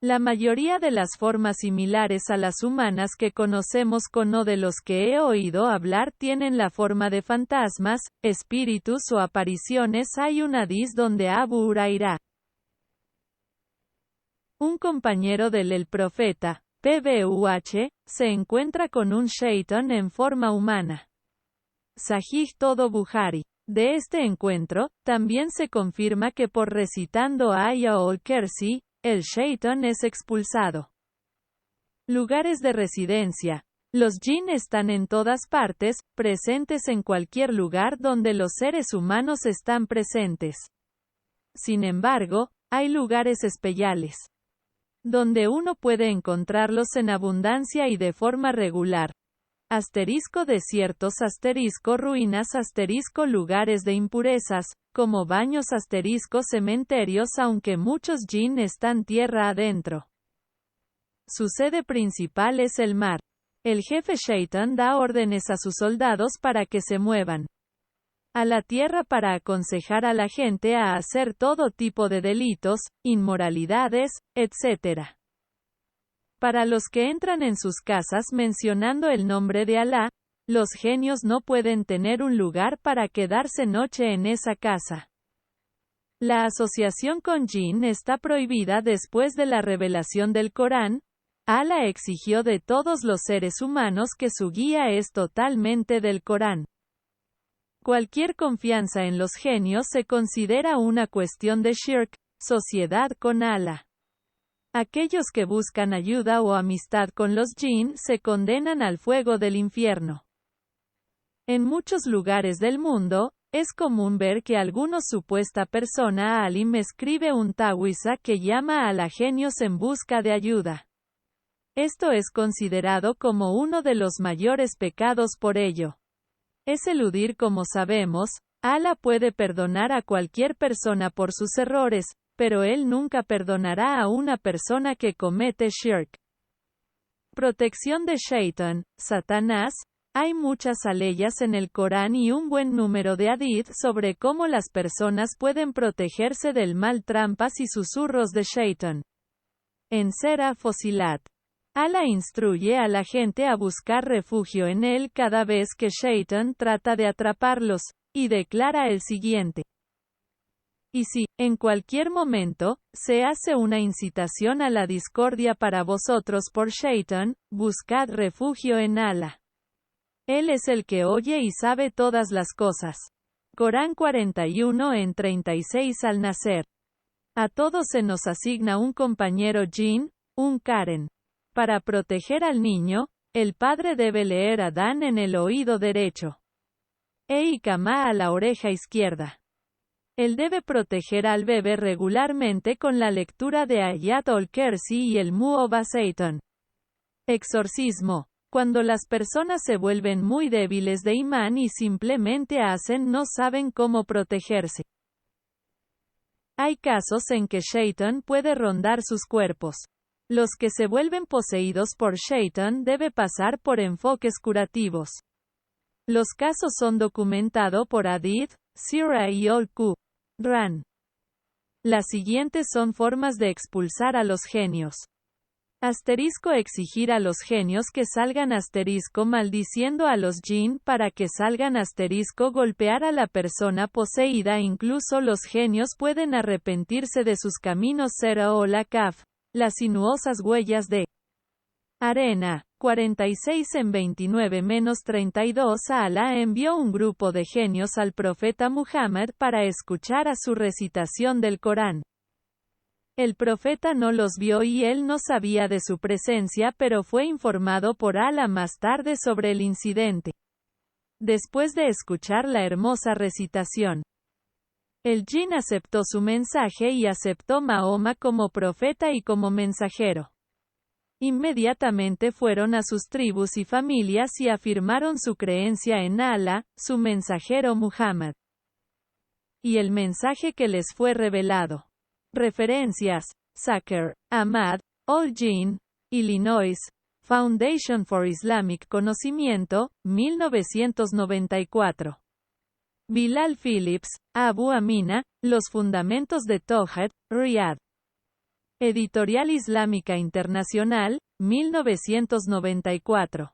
La mayoría de las formas similares a las humanas que conocemos o de los que he oído hablar tienen la forma de fantasmas, espíritus o apariciones. Hay un hadiz donde Abu Hurairah, un compañero del profeta, PBUH, se encuentra con un shaitan en forma humana. Sahih todo Bukhari. De este encuentro, también se confirma que por recitando Ayatul Kursi, el shaitan es expulsado. Lugares de residencia. Los jinn están en todas partes, presentes en cualquier lugar donde los seres humanos están presentes. Sin embargo, hay lugares especiales, donde uno puede encontrarlos en abundancia y de forma regular. Asterisco desiertos, asterisco ruinas, asterisco lugares de impurezas, como baños, asterisco cementerios, aunque muchos jinn están tierra adentro. Su sede principal es el mar. El jefe Shaitan da órdenes a sus soldados para que se muevan a la tierra para aconsejar a la gente a hacer todo tipo de delitos, inmoralidades, etc. Para los que entran en sus casas mencionando el nombre de Alá, los genios no pueden tener un lugar para quedarse noche en esa casa. La asociación con jinn está prohibida después de la revelación del Corán. Alá exigió de todos los seres humanos que su guía es totalmente del Corán. Cualquier confianza en los genios se considera una cuestión de shirk, sociedad con Alá. Aquellos que buscan ayuda o amistad con los jinn se condenan al fuego del infierno. En muchos lugares del mundo, es común ver que alguna supuesta persona alim escribe un tawiza que llama a la genios en busca de ayuda. Esto es considerado como uno de los mayores pecados por ello. Es eludir, como sabemos, Allah puede perdonar a cualquier persona por sus errores, pero Él nunca perdonará a una persona que comete shirk. Protección de Shaitan, Satanás. Hay muchas aleyas en el Corán y un buen número de hadith sobre cómo las personas pueden protegerse del mal, trampas y susurros de Shaitan. En Sera Fosilat, Allah instruye a la gente a buscar refugio en él cada vez que Shaitan trata de atraparlos, y declara el siguiente. Y si, en cualquier momento, se hace una incitación a la discordia para vosotros por Shaitan, buscad refugio en Allah. Él es el que oye y sabe todas las cosas. Corán 41 en 36 al nacer. A todos se nos asigna un compañero jin, un Karen. Para proteger al niño, el padre debe leer Adán en el oído derecho. E Iqamá a la oreja izquierda. Él debe proteger al bebé regularmente con la lectura de Ayat ol-Kursi y el Mu'awwazatayn. Exorcismo. Cuando las personas se vuelven muy débiles de imán y simplemente no saben cómo protegerse. Hay casos en que Shaitan puede rondar sus cuerpos. Los que se vuelven poseídos por Shaitan debe pasar por enfoques curativos. Los casos son documentados por Hadith, Sirah y Al-Qur'an. Las siguientes son formas de expulsar a los genios. Exigir a los genios que salgan. Maldiciendo a los jinn para que salgan. Golpear a la persona poseída. Incluso los genios pueden arrepentirse de sus caminos. Sera o la Kaf. Las sinuosas huellas de arena. 46 en 29-32 Allah envió un grupo de genios al profeta Muhammad para escuchar a su recitación del Corán. El profeta no los vio y él no sabía de su presencia, pero fue informado por Allah más tarde sobre el incidente. Después de escuchar la hermosa recitación, el jinn aceptó su mensaje y aceptó Mahoma como profeta y como mensajero. Inmediatamente fueron a sus tribus y familias y afirmaron su creencia en Allah, su mensajero Muhammad, y el mensaje que les fue revelado. Referencias: Zucker, Ahmad, All Jinn, Illinois, Foundation for Islamic Conocimiento, 1994. Bilal Phillips, Abu Amina, Los Fundamentos de Tawhid, Riyadh. Editorial Islámica Internacional, 1994.